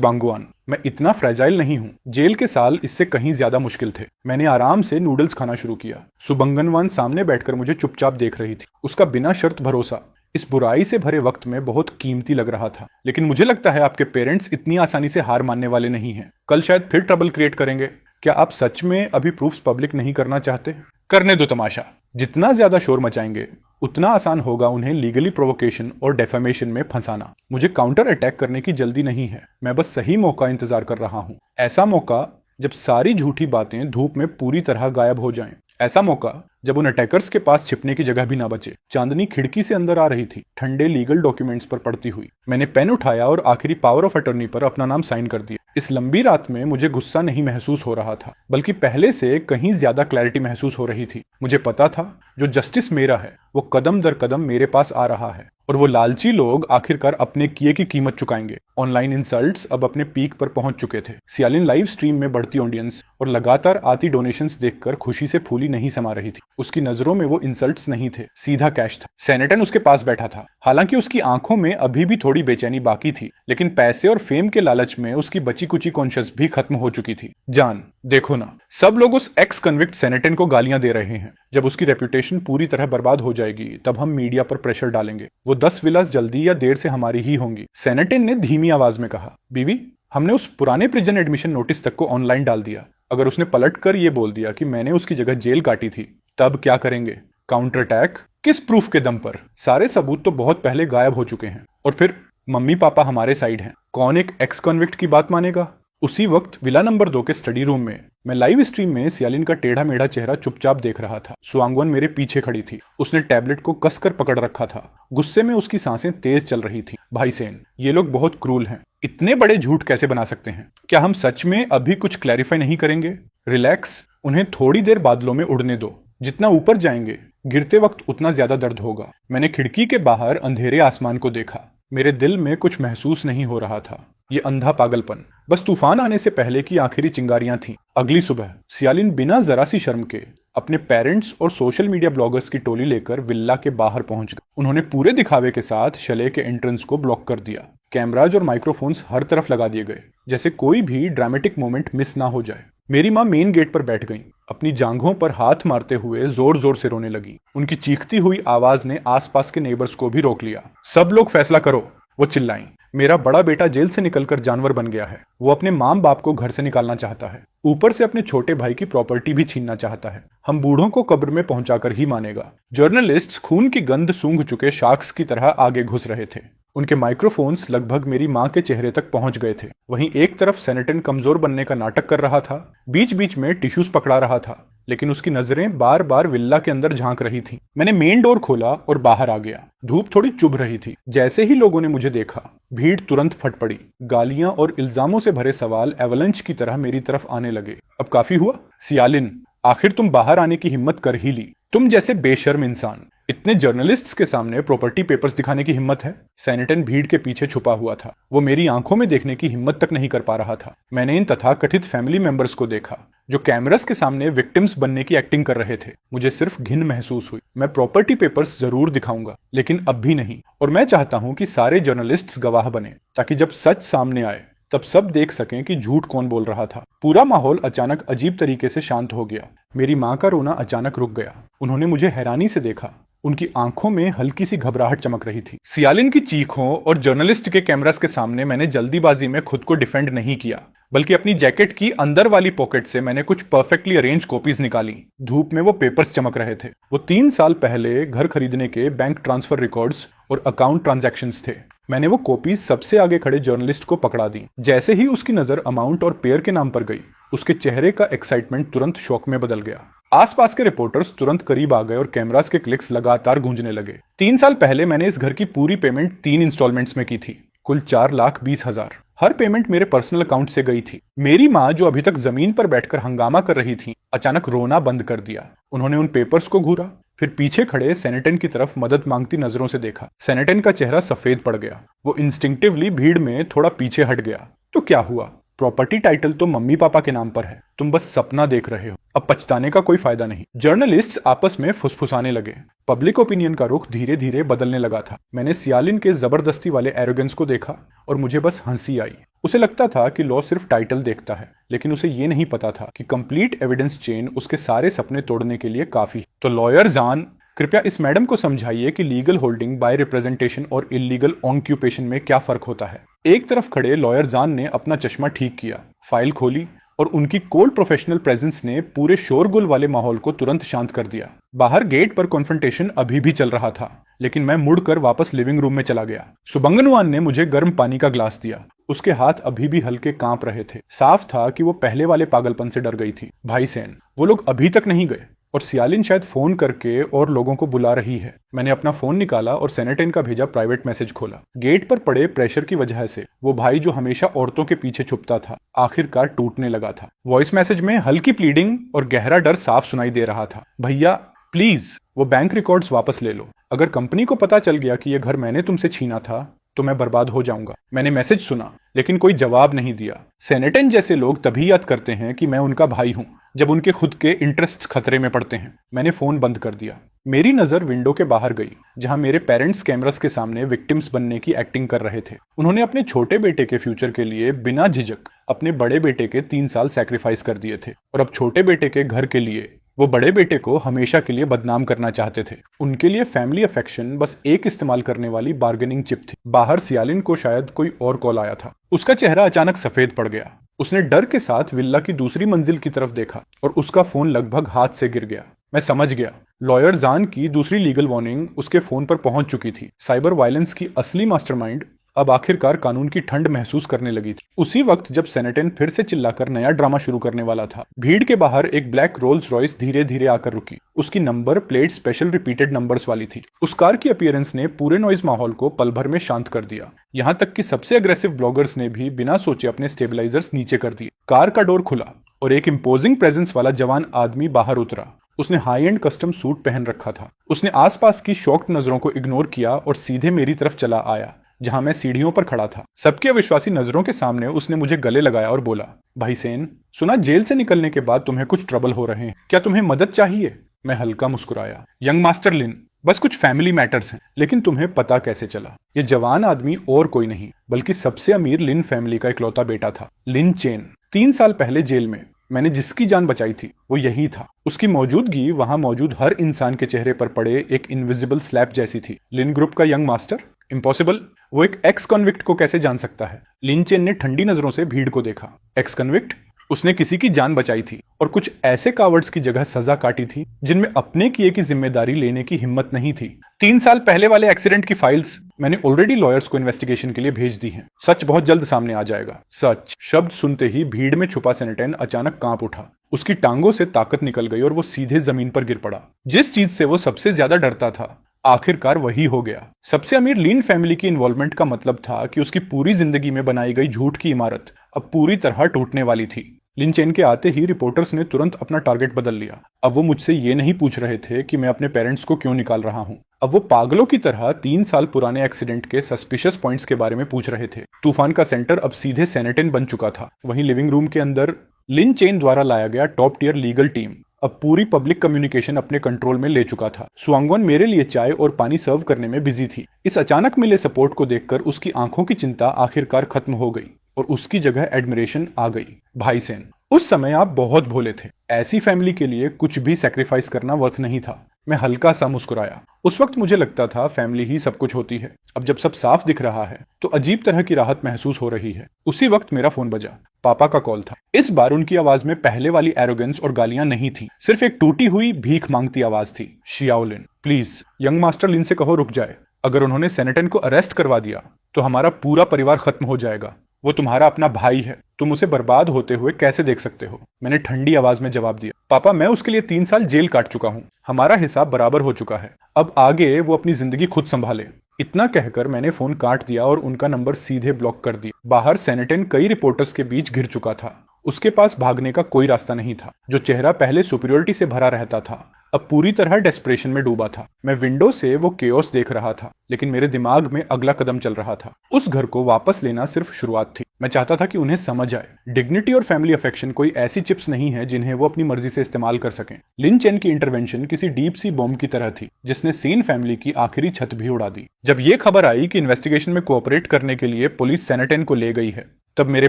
बांगवान, मैं इतना फ्रेजाइल नहीं हूँ। जेल के साल इससे कहीं ज्यादा मुश्किल थे। मैंने आराम से नूडल्स खाना शुरू किया। सुबंगनवान सामने बैठकर मुझे चुपचाप देख रही थी। उसका बिना शर्त भरोसा इस बुराई से भरे वक्त में बहुत कीमती लग रहा था। लेकिन मुझे लगता है आपके पेरेंट्स इतनी आसानी से हार मानने वाले नहीं हैं। कल शायद फिर ट्रबल क्रिएट करेंगे। क्या आप सच में अभी प्रूफ्स पब्लिक नहीं करना चाहते? करने दो तमाशा। जितना ज्यादा शोर मचाएंगे उतना आसान होगा उन्हें लीगली प्रोवोकेशन और डेफेमेशन में फंसाना। मुझे काउंटर अटैक करने की जल्दी नहीं है। मैं बस सही मौका इंतजार कर रहा हूँ। ऐसा मौका जब सारी झूठी बातें धूप में पूरी तरह गायब हो जाएं। ऐसा मौका जब उन अटैकर्स के पास छिपने की जगह भी ना बचे। चांदनी खिड़की से अंदर आ रही थी, ठंडे लीगल डॉक्यूमेंट्स पर पढ़ती हुई। मैंने पेन उठाया और आखिरी पावर ऑफ अटॉर्नी पर अपना नाम साइन कर दिया। इस लंबी रात में मुझे गुस्सा नहीं महसूस हो रहा था, बल्कि पहले से कहीं ज्यादा क्लैरिटी महसूस हो रही थी। मुझे पता था जो जस्टिस मेरा है वो कदम दर कदम मेरे पास आ रहा है, और वो लालची लोग आखिरकार अपने किए की कीमत चुकाएंगे। ऑनलाइन इंसल्ट्स अब अपने पीक पर पहुंच चुके थे। सियालिन लाइव स्ट्रीम में बढ़ती ऑडियंस और लगातार आती डोनेशंस देखकर खुशी से फूली नहीं समा रही थी। उसकी नजरों में वो इंसल्ट्स नहीं थे, सीधा कैश था। सेनेटन उसके पास बैठा था। हालांकि उसकी आंखों में अभी भी थोड़ी बेचैनी बाकी थी, लेकिन पैसे और फेम के लालच में उसकी बची कुची कॉन्शियस भी खत्म हो चुकी थी। जान, देखो ना, सब लोग उस एक्स कन्विक्ट सेनेटन को गालियां दे रहे हैं। जब उसकी रेपुटेशन पूरी तरह बर्बाद हो जाएगी तब हम मीडिया पर प्रेशर डालेंगे। वो 10 विलास जल्दी या देर से हमारी ही होंगी। सेनेटन ने धीमी आवाज में कहा। बीवी, हमने उस पुराने प्रिजन एडमिशन नोटिस तक को ऑनलाइन डाल दिया। अगर उसने पलट कर ये बोल दिया कि मैंने उसकी जगह जेल काटी थी, तब क्या करेंगे? Counter attack? किस प्रूफ के दम पर? सारे सबूत तो बहुत पहले गायब हो चुके हैं। और फिर मम्मी पापा हमारे साइड हैं। कौन एक एक्स कॉन्विक्ट की बात मानेगा? उसी वक्त विला नंबर 2 के स्टडी रूम में मैं लाइव स्ट्रीम में सियालिन का टेढ़ा मेढ़ा चेहरा चुपचाप देख रहा था। सुआंगवन मेरे पीछे खड़ी थी। उसने टैबलेट को कसकर पकड़ रखा था। गुस्से में उसकी सांसें तेज चल रही थी। भाई सेन, ये लोग बहुत क्रूल हैं। इतने बड़े झूठ कैसे बना सकते हैं? क्या हम सच में अभी कुछ क्लैरिफाई नहीं करेंगे? रिलैक्स, उन्हें थोड़ी देर बादलों में उड़ने दो। जितना ऊपर जाएंगे गिरते वक्त उतना ज्यादा दर्द होगा। मैंने खिड़की के बाहर अंधेरे आसमान को देखा। मेरे दिल में कुछ महसूस नहीं हो रहा था। ये अंधा पागलपन बस तूफान आने से पहले की आखिरी चिंगारियां थीं। अगली सुबह सियालिन बिना जरा सी शर्म के अपने पेरेंट्स और सोशल मीडिया ब्लॉगर्स की टोली लेकर विल्ला के बाहर पहुंच गए। उन्होंने पूरे दिखावे के साथ शले के एंट्रेंस को ब्लॉक कर दिया। कैमराज और माइक्रोफोन्स हर तरफ लगा दिए गए, जैसे कोई भी ड्रामेटिक मोमेंट मिस ना हो जाए। मेरी माँ मेन गेट पर बैठ गईं। अपनी जांघों पर हाथ मारते हुए जोर जोर से रोने लगी। उनकी चीखती हुई आवाज ने आसपास के नेबर्स को भी रोक लिया। सब लोग फैसला करो, वो चिल्लाईं। मेरा बड़ा बेटा जेल से निकलकर जानवर बन गया है। वो अपने माँ बाप को घर से निकालना चाहता है, ऊपर से अपने छोटे भाई की प्रॉपर्टी भी छीनना चाहता है। हम बूढ़ों को कब्र में पहुंचाकर ही मानेगा। जर्नलिस्ट्स खून की गंध सूंघ चुके शार्क्स की तरह आगे घुस रहे थे। उनके माइक्रोफोन्स लगभग मेरी माँ के चेहरे तक पहुंच गए थे। वहीं एक तरफ सेनेटन कमजोर बनने का नाटक कर रहा था, बीच बीच में टिश्यूज पकड़ा रहा था, लेकिन उसकी नजरें बार बार विल्ला के अंदर झांक रही थी। मैंने मेन डोर खोला और बाहर आ गया। धूप थोड़ी चुभ रही थी। जैसे ही लोगों ने मुझे देखा, भीड़ तुरंत फट पड़ी। गालियां और इल्जामों से भरे सवाल एवलंच की तरह मेरी तरफ आने लगे। अब काफी हुआ सियालिन, आखिर तुम बाहर आने की हिम्मत कर ही ली। तुम जैसे बेशर्म इंसान, इतने जर्नलिस्ट्स के सामने प्रॉपर्टी पेपर्स दिखाने की हिम्मत है? सेनेटन भीड़ के पीछे छुपा हुआ था। वो मेरी आंखों में देखने की हिम्मत तक नहीं कर पा रहा था। मैंने इन तथाकथित फैमिली मेंबर्स को देखा जो कैमरास के सामने विक्टिम्स बनने की एक्टिंग कर रहे थे। मुझे सिर्फ घिन महसूस हुई। मैं प्रॉपर्टी पेपर्स जरूर दिखाऊंगा, लेकिन अब भी नहीं। और मैं चाहता हूं कि सारे जर्नलिस्ट्स गवाह बने, ताकि जब सच सामने आए तब सब देख सकें कि झूठ कौन बोल रहा था। पूरा माहौल अचानक अजीब तरीके से शांत हो गया। मेरी माँ का रोना अचानक रुक गया। उन्होंने मुझे हैरानी से देखा। उनकी आंखों में हल्की सी घबराहट चमक रही थी। सियालिन की चीखों और जर्नलिस्ट के कैमरास के सामने मैंने जल्दीबाजी में खुद को डिफेंड नहीं किया, बल्कि अपनी जैकेट की अंदर वाली पॉकेट से मैंने कुछ परफेक्टली अरेंज कॉपीज निकाली। धूप में वो पेपर्स चमक रहे थे। वो 3 साल पहले घर खरीदने के बैंक ट्रांसफर रिकॉर्ड्स और अकाउंट ट्रांजैक्शंस थे। मैंने वो कॉपीज सबसे आगे खड़े जर्नलिस्ट को पकड़ा दी। जैसे ही उसकी नजर अमाउंट और पेयर के नाम पर गई, उसके चेहरे का एक्साइटमेंट तुरंत शौक में बदल गया। आसपास के रिपोर्टर्स तुरंत करीब आ गए और कैमरास के क्लिक्स लगातार गूंजने लगे। 3 साल पहले मैंने इस घर की पूरी पेमेंट 3 इंस्टॉलमेंट्स में की थी, कुल 4,20,000। हर पेमेंट मेरे पर्सनल अकाउंट से गई थी। मेरी माँ, जो अभी तक जमीन पर बैठकर हंगामा कर रही थी, अचानक रोना बंद कर दिया। उन्होंने उन पेपर्स को घूरा, फिर पीछे खड़े सेनेटन की तरफ मदद मांगती नजरों से देखा। सेनेटन का चेहरा सफेद पड़ गया। वो इंस्टिंक्टिवली भीड़ में थोड़ा पीछे हट गया। तो क्या हुआ? प्रॉपर्टी टाइटल तो मम्मी पापा के नाम पर है, तुम बस सपना देख रहे हो। अब पछताने का कोई फायदा नहीं। जर्नलिस्ट्स आपस में फुसफुसाने लगे। पब्लिक ओपिनियन का रुख धीरे धीरे बदलने लगा था। मैंने सियालिन के जबरदस्ती वाले एरोगेंस को देखा और मुझे बस हंसी आई। उसे लगता था कि लॉ सिर्फ टाइटल देखता है, लेकिन उसे ये नहीं पता था कि कंप्लीट एविडेंस चेन उसके सारे सपने तोड़ने के लिए काफी है। तो लॉयर जान, कृपया इस मैडम को समझाइए कि लीगल होल्डिंग बाय रिप्रेजेंटेशन और इलीगल ऑक्यूपेशन में क्या फर्क होता है। एक तरफ खड़े लॉयर जान ने अपना चश्मा ठीक किया, फाइल खोली और उनकी कोल्ड प्रोफेशनल प्रेजेंस ने पूरे शोरगुल वाले माहौल को तुरंत शांत कर दिया। बाहर गेट पर कॉन्फ्रंटेशन अभी भी चल रहा था, लेकिन मैं मुड़कर वापस लिविंग रूम में चला गया। सुबंगनुआन ने मुझे गर्म पानी का ग्लास दिया। उसके हाथ अभी भी हल्के कांप रहे थे। साफ था कि वो पहले वाले पागलपन से डर गई थी। भाई सेन, वो लोग अभी तक नहीं गए और सियालिन शायद फोन करके और लोगों को बुला रही है। मैंने अपना फोन निकाला और सेनेटन का भेजा प्राइवेट मैसेज खोला। गेट पर पड़े प्रेशर की वजह से वो भाई जो हमेशा औरतों के पीछे छुपता था, आखिरकार टूटने लगा था। वॉइस मैसेज में हल्की प्लीडिंग और गहरा डर साफ सुनाई दे रहा था। भैया प्लीज, वो बैंक रिकॉर्ड्स वापस ले लो। अगर कंपनी को पता चल गया कि ये घर मैंने तुमसे छीना था तो मैं बर्बाद हो जाऊंगा। मैंने मैसेज सुना, लेकिन कोई जवाब नहीं दिया। सेनेटन जैसे लोग तभी याद करते हैं कि मैं उनका भाई हूं जब उनके खुद के इंटरेस्ट्स खतरे में पड़ते हैं। मैंने फोन बंद कर दिया। मेरी नजर विंडो के बाहर गई, जहां मेरे पेरेंट्स कैमरास के सामने विक्टिम्स बनने की एक्टिंग कर रहे थे। उन्होंने अपने छोटे बेटे के फ्यूचर के लिए बिना झिझक अपने बड़े बेटे के 3 साल सैक्रिफाइस कर दिए थे, और अब छोटे बेटे के घर के लिए वो बड़े बेटे को हमेशा के लिए बदनाम करना चाहते थे। उनके लिए फैमिली अफेक्शन बस एक इस्तेमाल करने वाली बार्गेनिंग चिप थी। बाहर सियालिन को शायद कोई और कॉल आया था। उसका चेहरा अचानक सफेद पड़ गया। उसने डर के साथ विल्ला की दूसरी मंजिल की तरफ देखा और उसका फोन लगभग हाथ से गिर गया। मैं समझ गया, लॉयर जान की दूसरी लीगल वार्निंग उसके फोन पर पहुंच चुकी थी। साइबर वायलेंस की असली मास्टरमाइंड अब आखिरकार कानून की ठंड महसूस करने लगी थी। उसी वक्त जब सेनेटन फिर से चिल्लाकर नया ड्रामा शुरू करने वाला था, भीड़ के बाहर एक ब्लैक रोल्स रॉयस धीरे धीरे आकर रुकी। उसकी number plate special repeated numbers वाली थी। उस कार की अपीयरेंस ने पूरे नॉइज माहौल को पल भर में शांत कर दिया। यहाँ तक कि सबसे अग्रेसिव ब्लॉगर्स ने भी बिना सोचे अपने स्टेबलाइजर्स नीचे कर दिए। कार का डोर खुला और एक इम्पोजिंग प्रेजेंस वाला जवान आदमी बाहर उतरा। उसने हाई एंड कस्टम सूट पहन रखा था। उसने आसपास की शॉक्ड नजरों को इग्नोर किया और सीधे मेरी तरफ चला आया, जहां मैं सीढ़ियों पर खड़ा था। सबके अविश्वासी नजरों के सामने उसने मुझे गले लगाया और बोला, भाई सेन, सुना जेल से निकलने के बाद तुम्हें कुछ ट्रबल हो रहे हैं, क्या तुम्हें मदद चाहिए? मैं हल्का मुस्कुराया। यंग मास्टर लिन, बस कुछ फैमिली मैटर्स हैं। लेकिन तुम्हें पता कैसे चला? ये जवान आदमी और कोई नहीं बल्कि सबसे अमीर लिन फैमिली का इकलौता बेटा था, लिन चेन। 3 साल पहले जेल में मैंने जिसकी जान बचाई थी वो यही था। उसकी मौजूदगी वहां मौजूद हर इंसान के चेहरे पर पड़े एक इनविजिबल स्लैप जैसी थी। लिन ग्रुप का यंग मास्टर? इम्पॉसिबल। वो एक एक्स कन्विक्ट को कैसे जान सकता है? लिन चेन ने ठंडी नजरों से भीड़ को देखा। X convict? उसने किसी की जान बचाई थी और कुछ ऐसे कावर्ड्स की जगह सजा काटी थी जिनमें अपने किए की जिम्मेदारी लेने की हिम्मत नहीं थी। 3 साल पहले वाले एक्सीडेंट की फाइल्स मैंने ऑलरेडी लॉयर्स को इन्वेस्टिगेशन के लिए भेज दी हैं। सच बहुत जल्द सामने आ जाएगा। सच शब्द सुनते ही भीड़ में छुपा सेनेटन अचानक कांप उठा। उसकी टांगों से ताकत निकल गई और वो सीधे जमीन पर गिर पड़ा। जिस चीज से वो सबसे ज्यादा डरता था आखिरकार वही हो गया। सबसे अमीर लीन फैमिली की इन्वॉल्वमेंट का मतलब था कि उसकी पूरी जिंदगी में बनाई गई झूठ की इमारत अब पूरी तरह टूटने वाली थी। लिन चेन के आते ही रिपोर्टर्स ने तुरंत अपना टारगेट बदल लिया। अब वो मुझसे ये नहीं पूछ रहे थे कि मैं अपने पेरेंट्स को क्यों निकाल रहा हूँ। अब वो पागलों की तरह 3 साल पुराने एक्सीडेंट के सस्पिशियस पॉइंट्स के बारे में पूछ रहे थे। तूफान का सेंटर अब सीधे सेनेटन बन चुका था। वहीं लिविंग रूम के अंदर लिन चेन द्वारा लाया गया टॉप टियर लीगल टीम अब पूरी पब्लिक कम्युनिकेशन अपने कंट्रोल में ले चुका था। स्वांगवन मेरे लिए चाय और पानी सर्व करने में बिजी थी। इस अचानक मिले सपोर्ट को देखकर उसकी आंखों की चिंता आखिरकार खत्म हो गई और उसकी जगह एडमिरेशन आ गई। भाई सेन, उस समय आप बहुत भोले थे। ऐसी फैमिली के लिए कुछ भी सैक्रिफाइस करना वर्थ नहीं था। मैं हल्का सा मुस्कुराया। उस वक्त मुझे लगता था फैमिली ही सब कुछ होती है। अब जब सब साफ दिख रहा है तो अजीब तरह की राहत महसूस हो रही है। उसी वक्त मेरा फोन बजा। पापा का कॉल था। इस बार उनकी आवाज में पहले वाली एरोगेंस और गालियां नहीं थी, सिर्फ एक टूटी हुई भीख मांगती आवाज थी। शियाओलिन, प्लीज यंग मास्टर लिन से कहो रुक जाए। अगर उन्होंने सेनेटन को अरेस्ट करवा दिया तो हमारा पूरा परिवार खत्म हो जाएगा। वो तुम्हारा अपना भाई है, तुम उसे बर्बाद होते हुए कैसे देख सकते हो? मैंने ठंडी आवाज में जवाब दिया। पापा, मैं उसके लिए 3 साल जेल काट चुका हूँ। हमारा हिसाब बराबर हो चुका है। अब आगे वो अपनी जिंदगी खुद संभाले। इतना कहकर मैंने फोन काट दिया और उनका नंबर सीधे ब्लॉक कर दिया। बाहर सेनेटन कई रिपोर्टर्स के बीच घिर चुका था। उसके पास भागने का कोई रास्ता नहीं था। जो चेहरा पहले सुपीरियोरिटी से भरा रहता था अब पूरी तरह डेस्परेशन में डूबा था। मैं विंडो से वो केओस देख रहा था, लेकिन मेरे दिमाग में अगला कदम चल रहा था। उस घर को वापस लेना सिर्फ शुरुआत थी। मैं चाहता था कि उन्हें समझ आए, डिग्निटी और फैमिली अफेक्शन कोई ऐसी चिप्स नहीं है जिन्हें वो अपनी मर्जी से इस्तेमाल कर सकें। लिन चेन की इंटरवेंशन किसी डीप सी बॉम्ब की तरह थी, जिसने सेन फैमिली की आखिरी छत भी उड़ा दी। जब ये खबर आई कि इन्वेस्टिगेशन में कोऑपरेट करने के लिए पुलिस सेनेटन को ले गई है, तब मेरे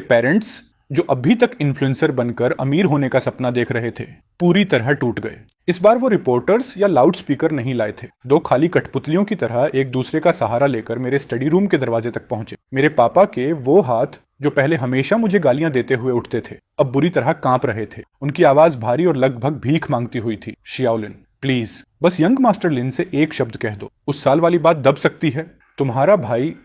पेरेंट्स, जो अभी तक इन्फ्लुएंसर बनकर अमीर होने का सपना देख रहे थे, पूरी तरह टूट गए। इस बार वो रिपोर्टर्स या लाउड स्पीकर नहीं लाए थे। दो खाली कठपुतलियों की तरह एक दूसरे का सहारा लेकर मेरे स्टडी रूम के दरवाजे तक पहुंचे। मेरे पापा के वो हाथ, जो पहले हमेशा मुझे गालियां देते हुए उठते थे, अब बुरी तरह कांप रहे थे। उनकी आवाज भारी और लगभग भीख मांगती हुई थी। शियाओलिन, प्लीज बस यंग मास्टर लिन से एक शब्द कह दो। उस साल वाली बात दब सकती है। तुम्हारा भाई,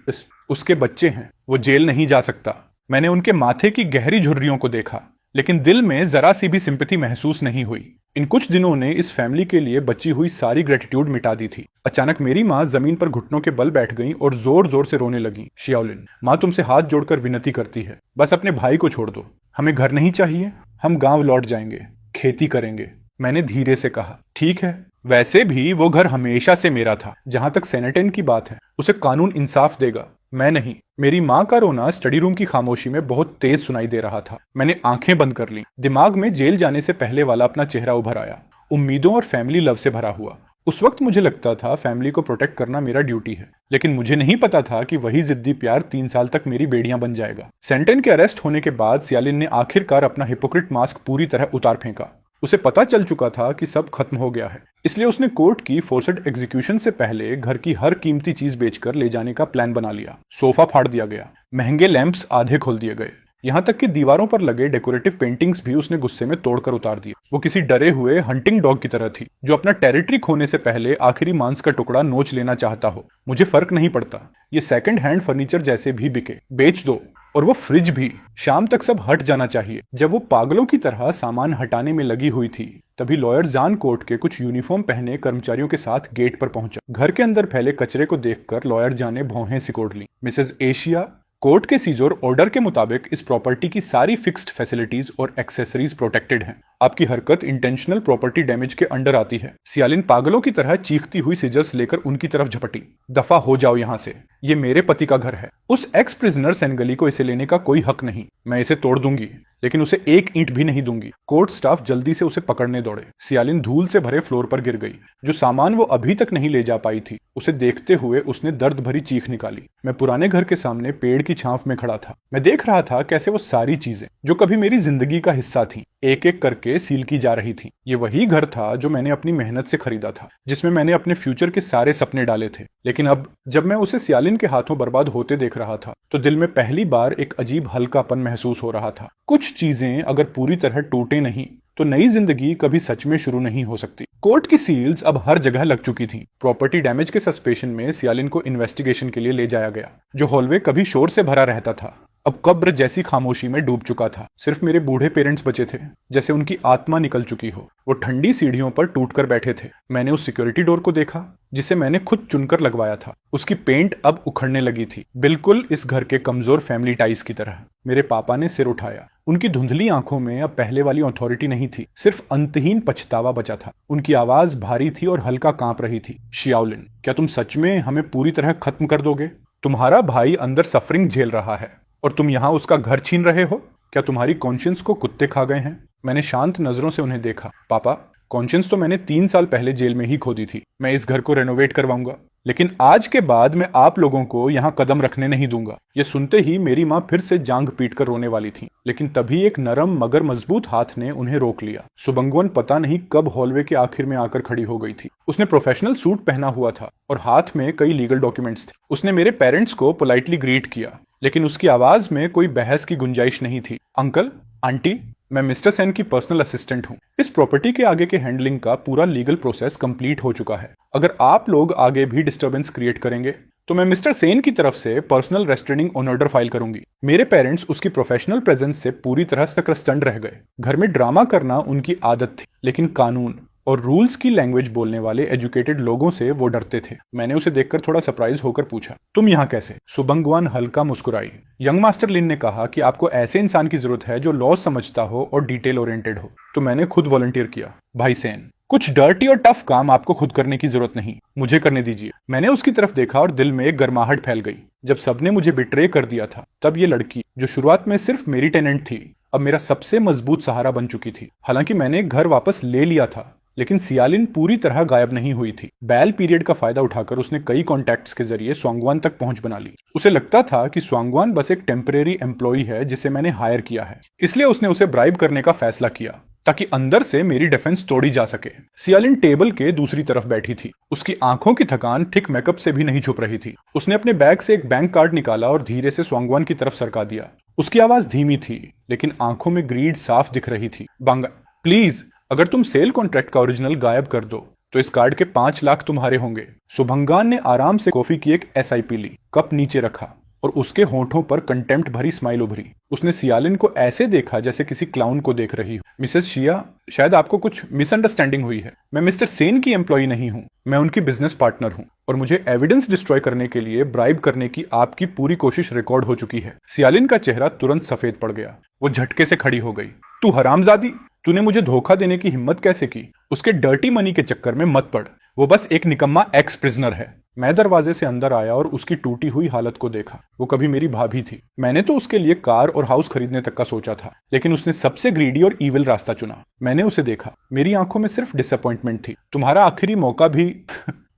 उसके बच्चे हैं, वो जेल नहीं जा सकता। मैंने उनके माथे की गहरी झुर्रियों को देखा, लेकिन दिल में जरा सी भी सिंपैथी महसूस नहीं हुई। इन कुछ दिनों ने इस फैमिली के लिए बची हुई सारी ग्रेटिट्यूड मिटा दी थी। अचानक मेरी माँ जमीन पर घुटनों के बल बैठ गईं और जोर जोर से रोने लगी। शियाओलिन, माँ तुमसे हाथ जोड़कर विनती करती है, बस अपने भाई को छोड़ दो। हमें घर नहीं चाहिए, हम गांव लौट जाएंगे, खेती करेंगे। मैंने धीरे से कहा, ठीक है, वैसे भी वो घर हमेशा से मेरा था। जहां तक सेनेटन की बात है, उसे कानून इंसाफ देगा, मैं नहीं। मेरी माँ का रोना स्टडी रूम की खामोशी में बहुत तेज सुनाई दे रहा था। मैंने आंखें बंद कर ली। दिमाग में जेल जाने से पहले वाला अपना चेहरा उभर आया, उम्मीदों और फैमिली लव से भरा हुआ। उस वक्त मुझे लगता था फैमिली को प्रोटेक्ट करना मेरा ड्यूटी है, लेकिन मुझे नहीं पता था कि वही जिद्दी प्यार 3 साल तक मेरी बेड़ियां बन जाएगा। सेंटन के अरेस्ट होने के बाद सियालिन ने आखिरकार अपना हिपोक्रेट मास्क पूरी तरह उतार फेंका। उसे पता चल चुका था कि सब खत्म हो गया है, इसलिए उसने कोर्ट की फोर्स्ड एग्जीक्यूशन से पहले घर की हर कीमती चीज बेचकर ले जाने का प्लान बना लिया। सोफा फाड़ दिया गया, महंगे लैंप्स आधे खोल दिए गए, यहाँ तक कि दीवारों पर लगे डेकोरेटिव पेंटिंग्स भी उसने गुस्से में तोड़कर उतार दिए। वो किसी डरे हुए हंटिंग डॉग की तरह थी, जो अपना टेरिटरी खोने से पहले आखिरी मांस का टुकड़ा नोच लेना चाहता हो। मुझे फर्क नहीं पड़ता, ये सेकंड हैंड फर्नीचर जैसे भी बिके, बेच दो। और वो फ्रिज भी, शाम तक सब हट जाना चाहिए। जब वो पागलों की तरह सामान हटाने में लगी हुई थी, तभी लॉयर जान कोर्ट के कुछ यूनिफॉर्म पहने कर्मचारियों के साथ गेट पर पहुंचा। घर के अंदर फैले कचरे को देखकर लॉयर जान ने भौहें सिकोड़ ली। मिसेस एशिया, कोर्ट के सीजोर ऑर्डर के मुताबिक इस प्रॉपर्टी की सारी फिक्स्ड फैसिलिटीज और एक्सेसरीज प्रोटेक्टेड हैं। आपकी हरकत इंटेंशनल प्रॉपर्टी डैमेज के अंडर आती है। सियालिन पागलों की तरह चीखती हुई सीजर्स लेकर उनकी तरफ झपटी। दफा हो जाओ यहाँ से, ये मेरे पति का घर है। उस एक्स प्रिजनर सेनगली को इसे लेने का कोई हक नहीं। मैं इसे तोड़ दूंगी, लेकिन उसे एक ईंट भी नहीं दूंगी। कोर्ट स्टाफ जल्दी से उसे पकड़ने दौड़े। सियालिन धूल से भरे फ्लोर पर गिर गई। जो सामान वो अभी तक नहीं ले जा पाई थी, उसे देखते हुए उसने दर्द भरी चीख निकाली। मैं पुराने घर के सामने पेड़ की छांव में खड़ा था। मैं देख रहा था कैसे वो सारी चीजें, जो कभी मेरी जिंदगी का हिस्सा थी, एक एक करके सील की जा रही थी। ये वही घर था जो मैंने अपनी मेहनत से खरीदा था, जिसमें मैंने अपने फ्यूचर के सारे सपने डाले थे। लेकिन अब जब मैं उसे सियालिन के हाथों बर्बाद होते देख रहा था, तो दिल में पहली बार एक अजीब हल्कापन महसूस हो रहा था। कुछ चीजें अगर पूरी तरह टूटे नहीं, तो नई जिंदगी कभी सच में शुरू नहीं हो सकती। कोर्ट की सील्स अब हर जगह लग चुकी थी। प्रॉपर्टी डैमेज के सस्पेशन में सियालिन को इन्वेस्टिगेशन के लिए ले जाया गया। जो हॉलवे कभी शोर से भरा रहता था, अब कब्र जैसी खामोशी में डूब चुका था। सिर्फ मेरे बूढ़े पेरेंट्स बचे थे, जैसे उनकी आत्मा निकल चुकी हो। वो ठंडी सीढ़ियों पर टूटकर बैठे थे। मैंने उस सिक्योरिटी डोर को देखा, जिसे मैंने खुद चुनकर लगवाया था। उसकी पेंट अब उखड़ने लगी थी, बिल्कुल इस घर के कमजोर फैमिली टाइज की तरह। मेरे पापा ने सिर उठाया। उनकी धुंधली आंखों में अब पहले वाली अथॉरिटी नहीं थी, सिर्फ अंतहीन पछतावा बचा था। उनकी आवाज भारी थी और हल्का कांप रही थी। शियाओलिन, क्या तुम सच में हमें पूरी तरह खत्म कर दोगे? तुम्हारा भाई अंदर सफरिंग झेल रहा है और तुम यहाँ उसका घर छीन रहे हो? क्या तुम्हारी कॉन्शियंस को कुत्ते खा गए हैं? मैंने शांत नजरों से उन्हें देखा। पापा, कॉन्शियंस तो मैंने 3 साल पहले जेल में ही खो दी थी। मैं इस घर को रेनोवेट करवाऊंगा, लेकिन आज के बाद मैं आप लोगों को यहाँ कदम रखने नहीं दूंगा। ये सुनते ही मेरी माँ फिर से जांग पीट कर रोने वाली थी, लेकिन तभी एक नरम मगर मजबूत हाथ ने उन्हें रोक लिया। सुबंगवन पता नहीं कब हॉलवे के आखिर में आकर खड़ी हो गई थी। उसने प्रोफेशनल सूट पहना हुआ था और हाथ में कई लीगल डॉक्यूमेंट्स थे। उसने मेरे पेरेंट्स को पोलाइटली ग्रीट किया, लेकिन उसकी आवाज में कोई बहस की गुंजाइश नहीं थी। अंकल, आंटी, मैं मिस्टर सेन की पर्सनल असिस्टेंट हूँ। इस प्रॉपर्टी के आगे के हैंडलिंग का पूरा लीगल प्रोसेस कंप्लीट हो चुका है। अगर आप लोग आगे भी डिस्टर्बेंस क्रिएट करेंगे, तो मैं मिस्टर सेन की तरफ से पर्सनल रेस्ट्रेनिंग ऑर्डर फाइल करूंगी। मेरे पेरेंट्स उसकी प्रोफेशनल प्रेजेंस से पूरी तरह सकरस्तंड रह गए। घर में ड्रामा करना उनकी आदत थी, लेकिन कानून, और रूल्स की लैंग्वेज बोलने वाले एजुकेटेड लोगों से वो डरते थे। मैंने उसे देखकर थोड़ा सरप्राइज होकर पूछा, तुम यहाँ कैसे? सुबंगवान हल्का मुस्कुराई। यंग मास्टर लिन ने कहा कि आपको ऐसे इंसान की जरूरत है जो लॉ समझता हो और डिटेल ओरिएंटेड हो। तो मैंने खुद वॉलंटियर किया। भाई सेन, कुछ डर्टी और टफ काम आपको खुद करने की जरूरत नहीं, मुझे करने दीजिए। मैंने उसकी तरफ देखा और दिल में एक गर्माहट फैल गई। जब सबने मुझे बिट्रे कर दिया था, तब ये लड़की जो शुरुआत में सिर्फ मेरी टेनेंट थी, अब मेरा सबसे मजबूत सहारा बन चुकी थी। हालांकि मैंने घर वापस ले लिया था, लेकिन सियालिन पूरी तरह गायब नहीं हुई थी। बैल पीरियड का फायदा उठाकर उसने कई कॉन्टैक्ट्स के जरिए स्वांगवान तक पहुंच बना ली। उसे लगता था कि स्वांगवान बस एक टेम्परेरी एम्प्लॉई है जिसे मैंने हायर किया है, इसलिए उसने उसे ब्राइब करने का फैसला किया ताकि अंदर से मेरी डिफेंस तोड़ी जा सके। सियालिन टेबल के दूसरी तरफ बैठी थी। उसकी आंखों की थकान थिक मेकअप से भी नहीं छुप रही थी। उसने अपने बैग से एक बैंक कार्ड निकाला और धीरे से स्वांगवान की तरफ सरका दिया। उसकी आवाज धीमी थी, लेकिन आंखों में ग्रीड साफ दिख रही थी। बांगा, प्लीज, अगर तुम सेल कॉन्ट्रैक्ट का ओरिजिनल गायब कर दो तो इस कार्ड के 5 लाख तुम्हारे होंगे। सुभंगान ने आराम से कॉफी की एक SIP ली, कप नीचे रखा और उसके होंठों पर कंटेम्प्ट भरी स्माइल उभरी। उसने सियालिन को ऐसे देखा जैसे किसी क्लाउन को देख रही हो। मिसेस शिया, शायद आपको कुछ मिसअंडरस्टैंडिंग हुई है। मैं मिस्टर सेन की एम्प्लॉई नहीं हूँ, मैं उनकी बिजनेस पार्टनर हूँ और मुझे एविडेंस डिस्ट्रॉय करने के लिए ब्राइब करने की आपकी पूरी कोशिश रिकॉर्ड हो चुकी है। सियालिन का चेहरा तुरंत सफेद पड़ गया। वो झटके से खड़ी हो गई। तू हरामजादी, तूने मुझे धोखा देने की हिम्मत कैसे की? उसके डर्टी मनी के चक्कर में मत पड़, वो बस एक निकम्मा एक्स प्रिजनर है। मैं दरवाजे से अंदर आया और उसकी टूटी हुई हालत को देखा। वो कभी मेरी भाभी थी। मैंने तो उसके लिए कार और हाउस खरीदने तक का सोचा था, लेकिन उसने सबसे ग्रीडी और ईविल रास्ता चुना। मैंने उसे देखा, मेरी आंखों में सिर्फ डिसअपॉइंटमेंट थी। तुम्हारा आखिरी मौका भी